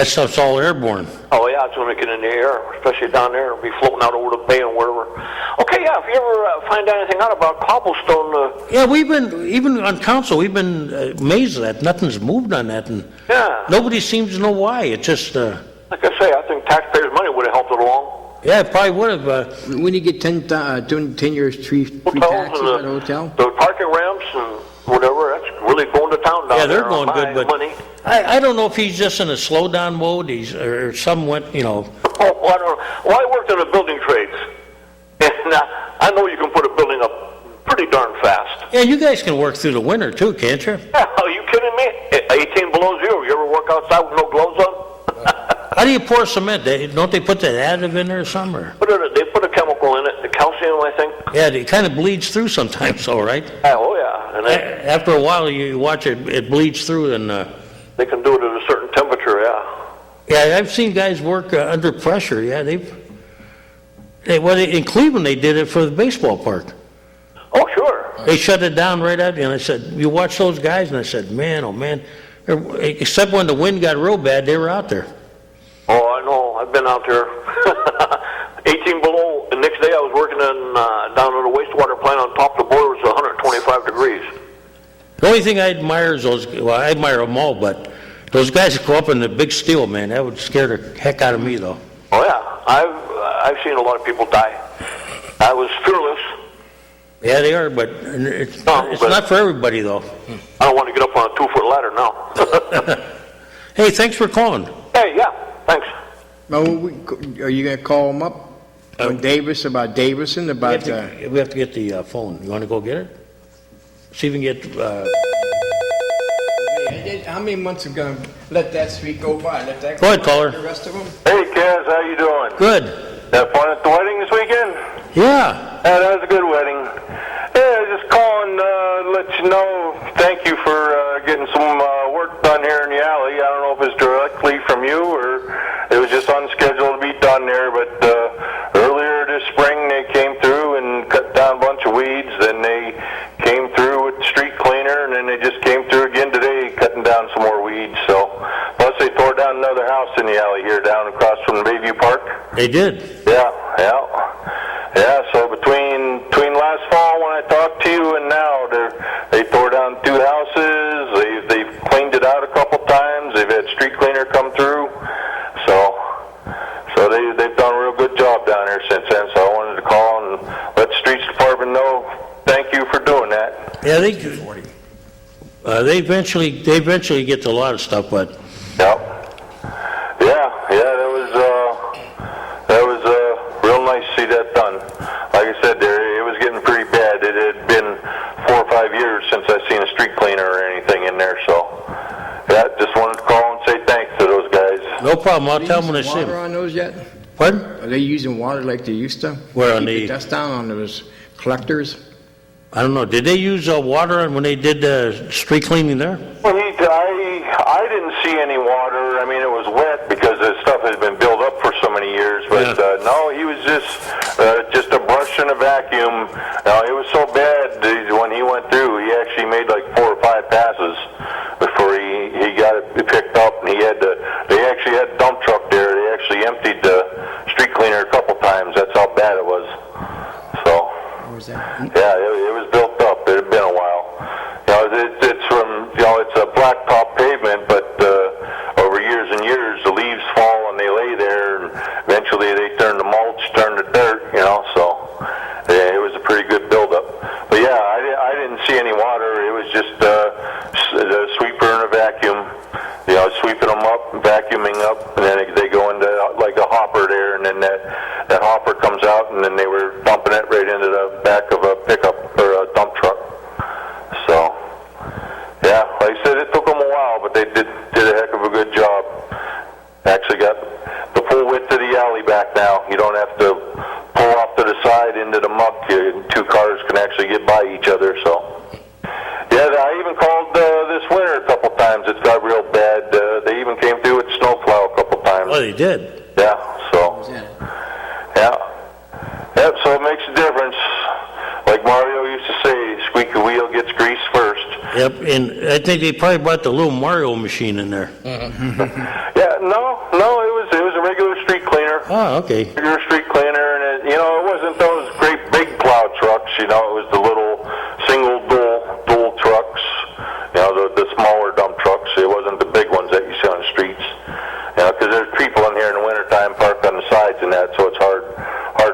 stuff's all airborne. Oh yeah, it's going to get in the air, especially down there. It'll be floating out over the bay and wherever. Okay, yeah. If you ever find anything out about cobblestone, Yeah, we've been even on council. We've been amazed that nothing's moved on that, and yeah, nobody seems to know why. It's just. Like I say, I think taxpayers' money would have helped it along. Yeah, it probably would have. When you get 10 years free taxes at a hotel? The parking ramps and whatever, that's really going to town down there. Yeah, they're going good, but money. I don't know if he's just in a slowdown mode. Or some went, you know. Oh, I don't know. Well, I worked in the building trades, and I know you can put a building up pretty darn fast. Yeah, you guys can work through the winter too, can't you? Yeah, are you kidding me? 18 below zero. You ever work outside with no gloves on? How do you pour cement? Don't they put that additive in there or something? They put a chemical in it, the calcium, I think. Yeah, it kind of bleeds through sometimes, all right? Oh, yeah. And after a while, you watch it, it bleeds through, and they can do it at a certain temperature, yeah. yeah, I've seen guys work under pressure. Yeah, in Cleveland they did it for the baseball park. Oh, sure. They shut it down right out, and I said, "You watch those guys?" And I said, "Man, oh man!" Except when the wind got real bad, they were out there. Oh, I know. I've been out there. 18 below. The next day I was working down at a wastewater plant on top of the boiler. It was 125 degrees. The only thing I admire is those. Well, I admire them all, but those guys that go up in the big steel, man, that would scare the heck out of me, though. Oh yeah, I've seen a lot of people die. I was fearless. Yeah, they are, but it's not for everybody, though. I don't want to get up on a 2-foot ladder now. Hey, thanks for calling. Hey, yeah, thanks. Well, are you going to call him up on Davison? We have to get the phone. You want to go get it? See if we can get... How many months are going to let that street go by? Let that Go ahead, caller. The rest of them? Hey, Kaz, how you doing? Good. Have fun at the wedding this weekend? Yeah. Yeah, that was a good wedding. Yeah, just calling to let you know, thank you for getting some work done here in the alley. I don't know if it's directly from you or it was just on schedule to be done there, but earlier this spring they came through and cut down a bunch of weeds, then they came through with street cleaner, and then they just came through again today cutting down some more weeds. So, plus they tore down another house in the alley here down across from the Bayview Park. They did. Yeah, so between last fall when I talked to you and now, they tore down 2 houses, they've cleaned it out a couple times, they've had street cleaner come through, so they've done a real good job down here since then, so I wanted to call and let the streets department know, thank you for doing that. Yeah, they eventually get to a lot of stuff, but... That was real nice to see that done. Like I said, it was getting pretty bad. It had been 4 or 5 years since I've seen a street cleaner or anything in there, so yeah, just wanted to call and say thanks to those guys. No problem, I'll tell them when I see Water them. on those yet? Pardon? Are they using water like they used to? Where, on Keep the... dust down on those collectors? I don't know, did they use water when they did street cleaning there? Well, I didn't see any water. I mean, it was wet because the stuff had been built up for so many years. But no, he was just a brush and a vacuum. It was so bad when he went through. He actually made like 4 or 5 passes before he got it picked up. And they actually had a dump truck there. They actually emptied the street cleaner a couple times. That's how bad it was. So. Yeah, it was built up. It had been a while. It's from, it's a blacktop pavement, but over years and years, the leaves fall and they lay there, and eventually they turn to mulch, turn to dirt, so yeah, it was a pretty good buildup. But yeah, I didn't see any water. It was just a sweeper and a vacuum, sweeping them up, vacuuming up, and then they go into like a hopper there, and then that hopper comes out, and then they were dumping it right into the back of a pickup or a dump truck. So, yeah, like I said, it took them a while, but they did a heck of a good job. Actually got the full width of the alley back now. You don't have to pull off to the side into the muck. 2 cars can actually get by each other, so. Yeah, I even called this winter a couple did. Yeah, so, yeah. Yep, so it makes a difference. Like Mario used to say, squeaky wheel gets grease first. Yep, and I think they probably brought the little Mario machine in there. Yeah, no, it was a regular street cleaner. Oh, okay. Regular street cleaner, and it wasn't those great big plow trucks, it was the little single dual trucks, the smaller dump trucks. It wasn't the big ones that you see on the streets. Because there's people in here in the wintertime parked on the sides and that, so it's hard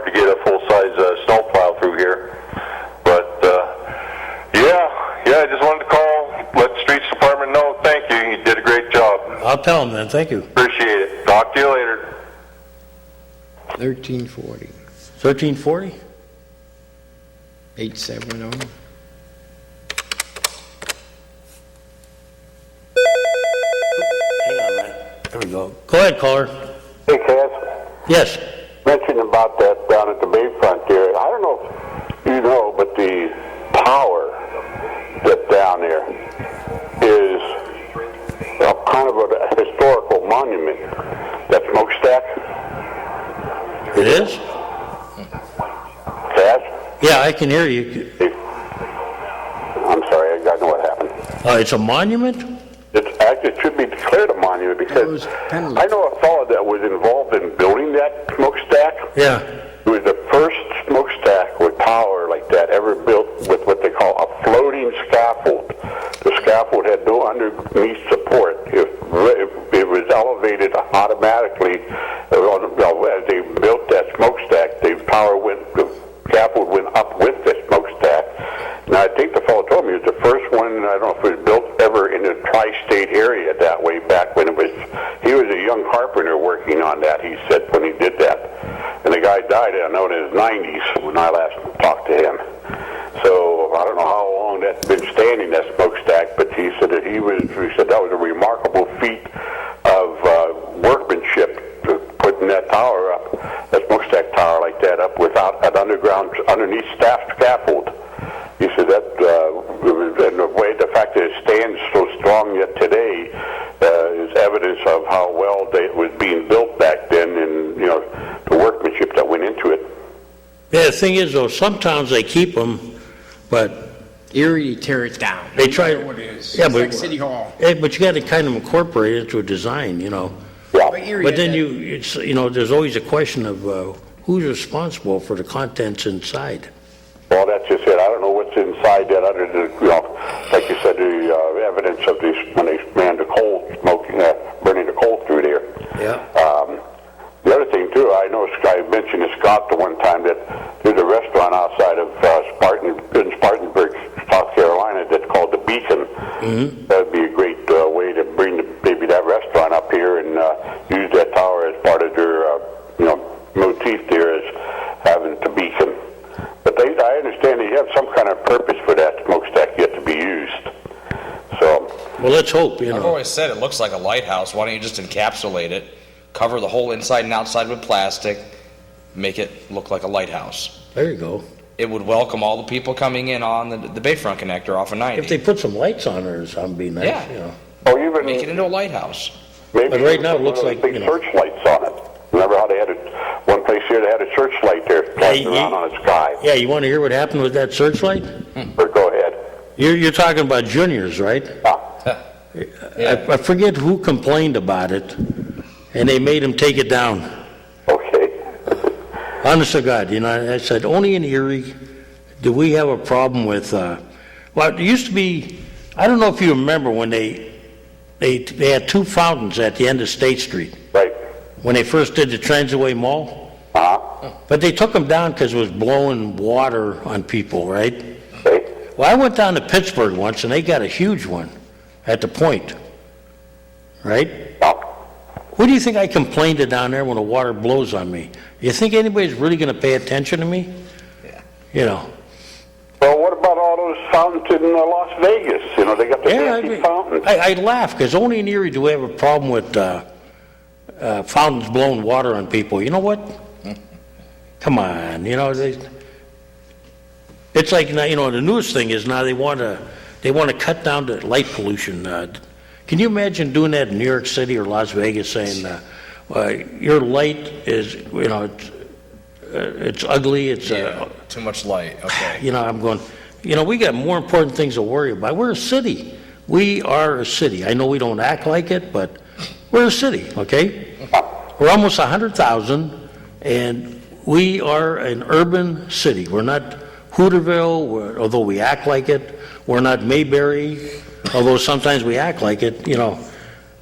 to get a full-size snow plow through here. But, yeah, I just wanted to call, let the streets department know. Thank you. You did a great job. I'll tell them then. Thank you. Appreciate it. Talk to you later. 1340, 1340? 870. Hang on, man. There we go. Go ahead, caller. Hey, Cass. Yes. Mentioned about that down at the Bayfront there. I don't know if you know, but the tower that's down there is a kind of a historical monument. That smokestack. It is? Cass? Yeah, I can hear you. I'm sorry, I know what happened. It's a monument? It should be declared a monument because I know a fellow that was involved in building that smokestack. Yeah. It was the first smokestack or tower like that ever built with what they call a floating scaffold. The scaffold had no underneath support. It was elevated automatically. As they built that smokestack, the scaffold went up with the smokestack. Now, I think the fellow told me it was the first one, I don't know if it was built ever in the tri-state area that way back when he was a young carpenter working on that, he said, when he did that. And the guy died, I know, in his 90s when I last talked to him. So I don't know how long that's been standing, that smokestack, but he said that that was a remarkable feat of workmanship, putting that tower up, that smokestack tower like that up without an underneath scaffold. He said that, in a way, the fact that it stands so strong yet today is evidence of how well it was being built back then, and the workmanship that went into it. Yeah, the thing is, though, sometimes they keep them, but Erie, tear it down. they try. You know what it is. Yeah, It's but like City Hall. But you got to kind of incorporate it into a design, Yeah. But then there's always a question of who's responsible for the contents inside. Well, that's just it. I don't know what's inside that other than, like you said, the evidence of when they ran the coal smoking, burning the coal through there. Yeah. The other thing, too, I know I mentioned to Scott the one time that there's a restaurant outside of in Spartanburg, South Carolina, that's called The Beacon. Mm-hmm. That would be a great way to bring maybe that restaurant up here and use that tower as part of their motif there as having The Beacon. But I understand they have some kind of purpose for that smokestack yet to be used. So. Well, let's hope, I've always said it looks like a lighthouse. Why don't you just encapsulate it, cover the whole inside and outside with plastic, make it look like a lighthouse? There you go. It would welcome all the people coming in on the Bayfront connector off of 90. If they put some lights on it or something, it'd be nice, Yeah. Oh, even make it into a lighthouse. Maybe but right now it looks like, big searchlights on it. Remember how they had one place here they had a searchlight there flashing around on the sky? Yeah, you want to hear what happened with that searchlight? Or go ahead. You're talking about Juniors, right? Yeah. I forget who complained about it, and they made him take it down. Okay. Honest to God, I said, only in Erie do we have a problem with, well, it used to be, I don't know if you remember when they had two fountains at the end of State Street. Right. When they first did the Transaway Mall. Uh-huh. But they took them down because it was blowing water on people, right? Right. Well, I went down to Pittsburgh once, and they got a huge one at the Point, right? Who do you think I complained to down there when the water blows on me? You think anybody's really going to pay attention to me? Yeah. Well, what about all those fountains in Las Vegas? They got the fancy fountains. I laugh because only in Erie do we have a problem with fountains blowing water on people. You know what? Come on, it's like now, the newest thing is now they want to cut down the light pollution. Can you imagine doing that in New York City or Las Vegas, saying, your light is, it's ugly, it's, Too much light, okay. I'm going, we got more important things to worry about. We're a city. We are a city. I know we don't act like it, but we're a city, okay? We're almost 100,000, and we are an urban city. We're not Hooterville, although we act like it. We're not Mayberry, although sometimes we act like it,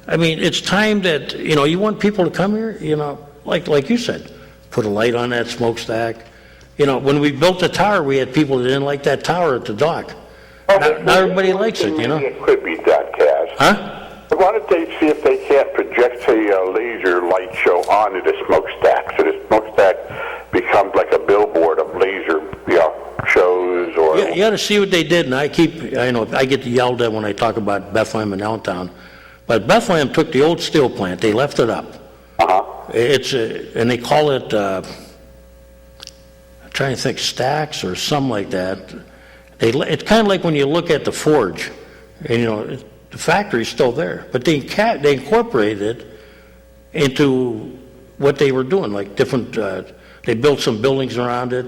I mean, it's time that, you want people to come here, like you said, put a light on that smokestack. When we built the tower, we had people that didn't like that tower at the dock. Now everybody likes it, It could be done, Kaz. Huh? Why don't they see if they can't project a laser light show onto the smokestack, so the smokestack becomes like a billboard of laser, shows or... You got to see what they did, and I get yelled at when I talk about Bethlehem and Allentown, but Bethlehem took the old steel plant, they left it up. It's and they call it, I'm trying to think, stacks or something like that. It's kind of like when you look at the forge, and the factory's still there, but they incorporated it into what they were doing, like different. They built some buildings around it,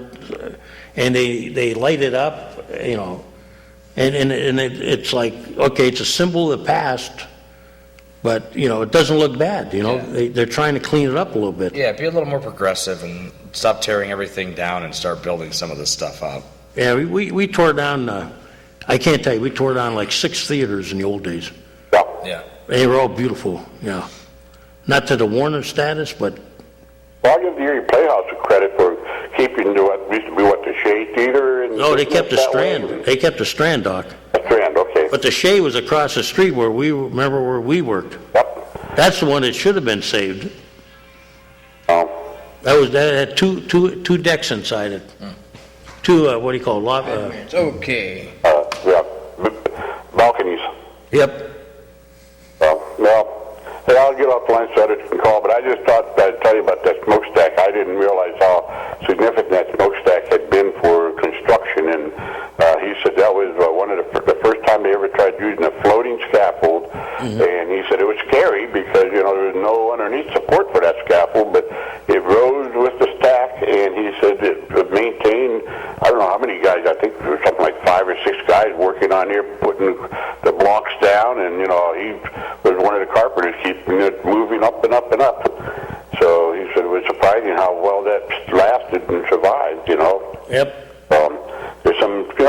and they light it up, and it's like, okay, it's a symbol of the past, but it doesn't look bad. They're trying to clean it up a little bit. Yeah, be a little more progressive and stop tearing everything down and start building some of this stuff up. Yeah, we tore down. I can't tell you, we tore down like 6 theaters in the old days. Yeah. They were all beautiful. Not to the Warner status, but. Well, I'll give the Erie Playhouse a credit for keeping what used to be the Shea Theater. No, they kept the Strand. They kept the Strand, Doc. The Strand, okay. But the Shea was across the street where we worked. Yep. That's the one that should have been saved. That had two decks inside it. Two, what do you call it? Okay. Yeah, balconies. Yep. Hey, I'll get off the line so others can call, but I just thought I'd tell you about that smokestack. I didn't realize how significant that smokestack had been for construction, and he said that was one of the first time they ever tried using a floating scaffold, and he said it was scary because, there was no underneath support for that scaffold, but it rose with the stack, and he said it maintained, I don't know how many guys, I think there was something like 5 or 6 guys working on here, putting the blocks down, and, he was one of the carpenters keeping it moving up and up and up. So he said it was surprising how well that lasted and survived, Yep. There's some, we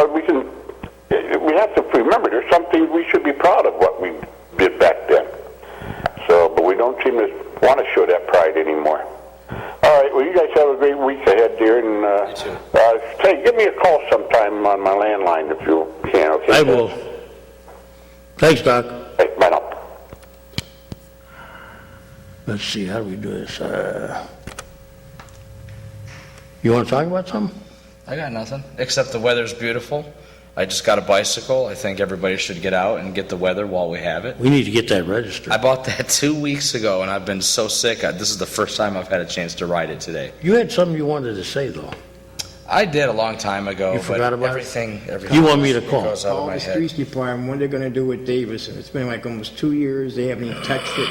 have to remember there's some things we should be proud of what we did back then. So, but we don't seem to want to show that pride anymore. All right, well, you guys have a great week ahead, dear, and you too. Hey, give me a call sometime on my landline if you can, okay? I will. Thanks, Doc. Hey, bye now. Let's see, how do we do this? You want to talk about something? I got nothing, except the weather's beautiful. I just got a bicycle. I think everybody should get out and get the weather while we have it. We need to get that registered. I bought that 2 weeks ago, and I've been so sick. This is the first time I've had a chance to ride it today. You had something you wanted to say, though. I did a long time ago. You forgot about everything. You want me to call? Goes out of Call my the head. streets department, what they're going to do with Davison. It's been like almost 2 years, they haven't even touched it.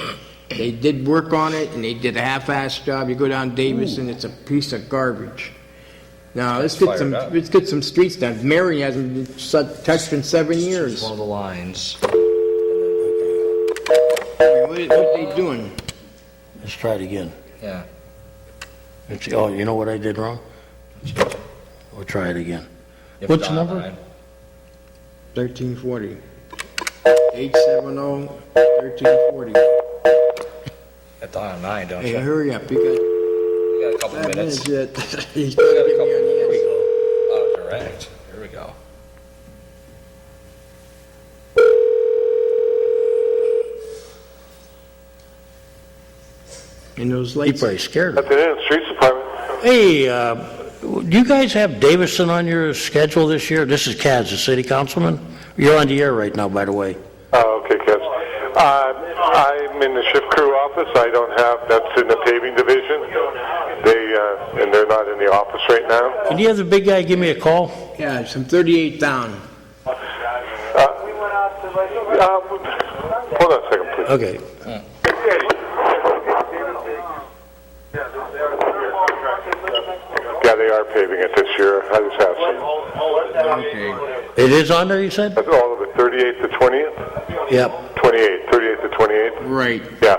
They did work on it, and they did a half-assed job. You go down Davison, it's a piece of garbage. Now, let's get some streets done. Mary hasn't been touched in 7 years. One of the lines. What are they doing? Let's try it again. Yeah. Let's see. Oh, you know what I did wrong? We'll try it again. Yep, What's the dial number? 1340. 870-1340. At dial 9, don't Hey, you? hurry up. You got a couple 5 minutes. minutes yet. He's We got gonna a get couple. me on the There we edge. go. Oh, correct. Here we go. And those He lights. probably scared That's her. it, streets department. Hey, do you guys have Davison on your schedule this year? This is Kaz, the city councilman. You're on the air right now, by the way. Oh, okay, Kaz. I'm in the shift crew office. I don't have, that's in the paving division. And they're not in the office right now. Can you have the big guy give me a call? Yeah, some 38 down. Hold on a second, please. Okay. they are paving it this year. I just have some. Okay. It is on there, you said? That's all of it, 38th to 20th? Yep. 38th to 28th? Right. Yeah.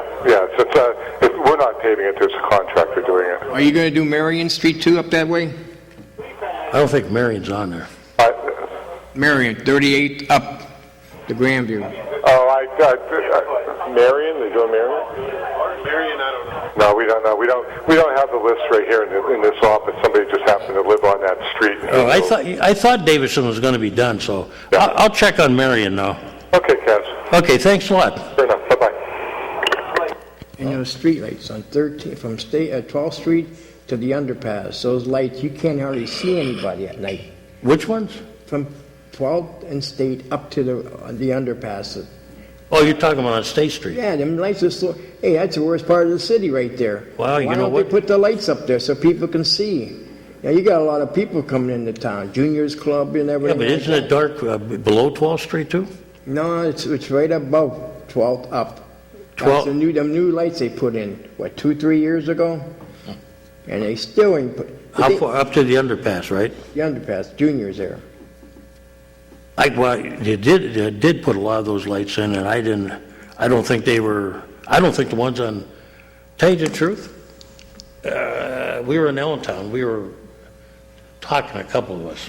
So if we're not paving it, there's a contractor doing it. Are you going to do Marion Street too up that way? I don't think Marion's on there. Marion, 38 up to Grandview. Marion, they're doing Marion? Marion, I don't know. No, we don't know. We don't have the list right here in this office. Somebody just happened to live on that street. Oh, I thought Davison was going to be done, so Yeah. I'll check on Marion now. Okay, Kaz. Okay, thanks a lot. Fair enough. Bye-bye. And those streetlights on 13 from 12th Street to the underpass. Those lights, you can't hardly see anybody at night. Which ones? From 12th and State up to the underpass. Oh, you're talking about on State Street? Yeah, them lights are so. Hey, that's the worst part of the city right there. Well, you Why know don't what? they put the lights up there so people can see? Now you got a lot of people coming into town, Juniors Club and Yeah, everything. but like isn't it dark below 12th Street too? No, it's right above 12th up. 12 That's them new lights they put in, 2-3 years ago? And they still ain't put... but How they- far? Up to the underpass, right? The underpass, Juniors there. You did put a lot of those lights in, and I don't think the ones on, tell you the truth, we were in Allentown, we were talking, a couple of us,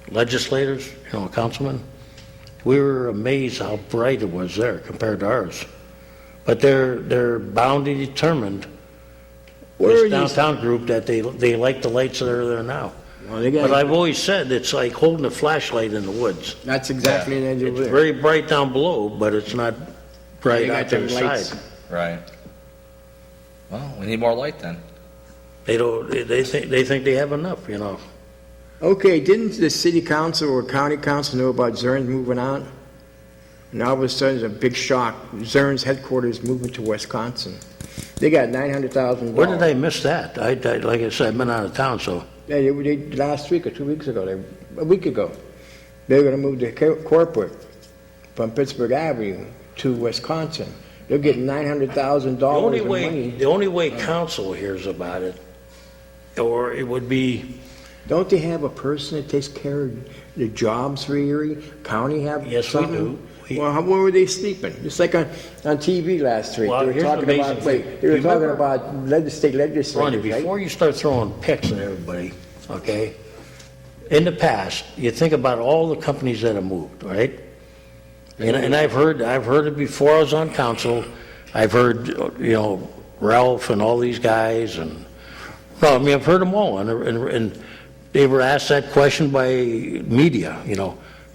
legislators, councilmen, we were amazed how bright it was there compared to ours. But they're bound and determined, this downtown group, that they like the lights that are there now. Well, they got- But I've always said, it's like holding a flashlight in the woods. That's exactly what they do It's there. very bright down below, but it's not bright They got out there them lights. side. Right. Well, we need more light then. They don't, they think they have enough, Okay, didn't the city council or county council know about Zern's moving out? And all of a sudden, there's a big shock. Zern's headquarters moving to Wisconsin. They got $900,000. Where did I miss that? Like I said, I've been out of town, so. Yeah, they last week or 2 weeks ago, a week ago, they were going to move the corporate from Pittsburgh Avenue to Wisconsin. They're getting $900,000 in money. The only way council hears about it, or it would be, Don't they have a person that takes care of the jobs for Erie? County have Yes, we something? do. Well, where were they sleeping? Just like on TV last week. Well, They were here's the talking amazing about, thing. they were You talking remember- about state legislators, Ronnie, right? before you start throwing picks at everybody, okay? In the past, you think about all the companies that have moved, right? And I've heard it before I was on council. I've heard, Ralph and all these guys, and no, I mean, I've heard them all, and they were asked that question by media.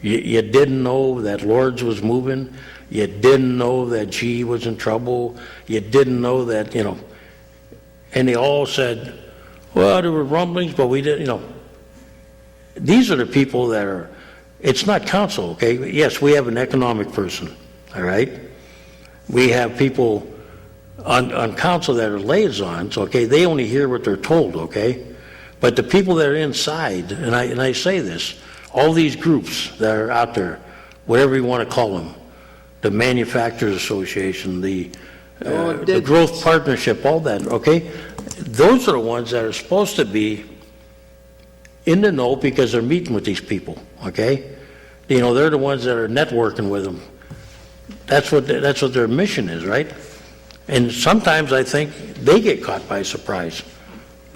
You didn't know that Lords was moving. You didn't know that GE was in trouble. You didn't know that, and they all said, well, there were rumblings, but we didn't, These are the people that are, it's not council, okay? Yes, we have an economic person, all right? We have people on council that are liaisons, okay? They only hear what they're told, okay? But the people that are inside, and I say this, all these groups that are out there, whatever you want to call them, the Manufacturers Association, the Growth Partnership, all that, okay? Those are the ones that are supposed to be in the know because they're meeting with these people, okay? They're the ones that are networking with them. That's what their mission is, right? And sometimes I think they get caught by surprise.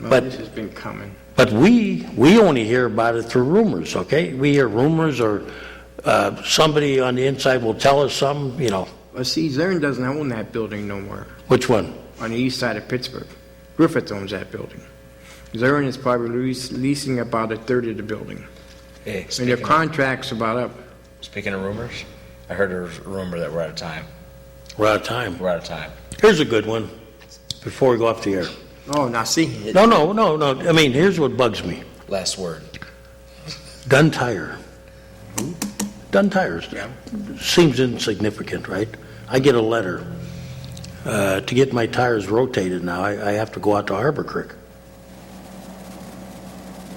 Well, this has been coming. But we only hear about it through rumors, okay? We hear rumors, or somebody on the inside will tell us something, Well, see, Zern doesn't own that building no more. Which one? On the east side of Pittsburgh. Griffith owns that building. Zern is probably leasing about a third of the building. Hey, And their contract's about up. speaking of rumors, I heard a rumor that we're out of time. We're out of time. We're out of time. Here's a good one before we go off the air. Oh, now see. No. I mean, here's what bugs me. Last word. Dunn Tire. Dunn Tires. Seems insignificant, right? I get a letter. To get my tires rotated now, I have to go out to Harbor Creek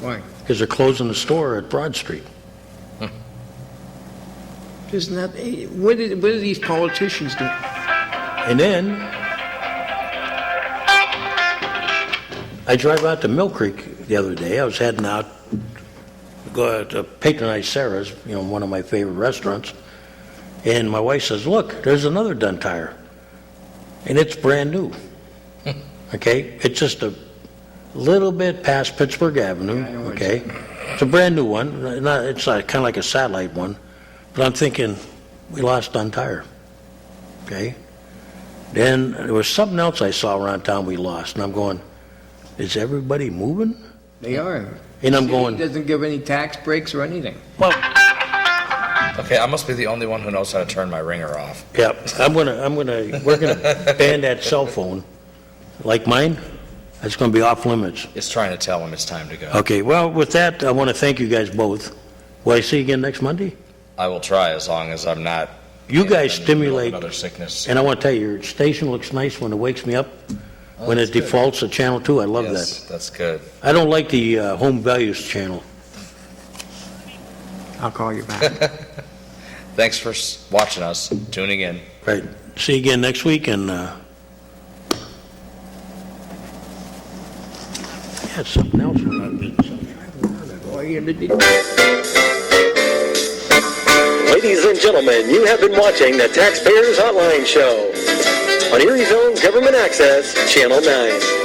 Why? because they're closing the store at Broad Street. Isn't that, what do these politicians do? And then I drive out to Mill Creek the other day. I was heading out go to patronize Sarah's, one of my favorite restaurants. And my wife says, look, there's another Dunn Tire. And it's brand new. Okay? It's just a little bit past Pittsburgh Avenue. Okay? It's a brand new one. It's kind of like a satellite one. But I'm thinking, we lost Dunn Tire. Okay? Then there was something else I saw around town we lost. And I'm going, is everybody moving? They are. And I'm going, It doesn't give any tax breaks or anything. well, Okay, I must be the only one who knows how to turn my ringer off. yeah, we're gonna ban that cell phone, like mine. It's gonna be off limits. It's trying to tell him it's time to go. Okay, well, with that, I want to thank you guys both. Will I see you again next Monday? I will try as long as I'm not. You guys in the middle of stimulate, another sickness. and I want to tell you, your station looks nice when it wakes me up. When it defaults to Channel 2, I love Yes, that. that's good. I don't like the Home Values channel. I'll call you back. Thanks for watching us, tuning in. Right. See you again next week, and yeah, it's something else. Ladies and gentlemen, you have been watching the Taxpayers Hotline Show on Erie Zone Government Access, Channel 9.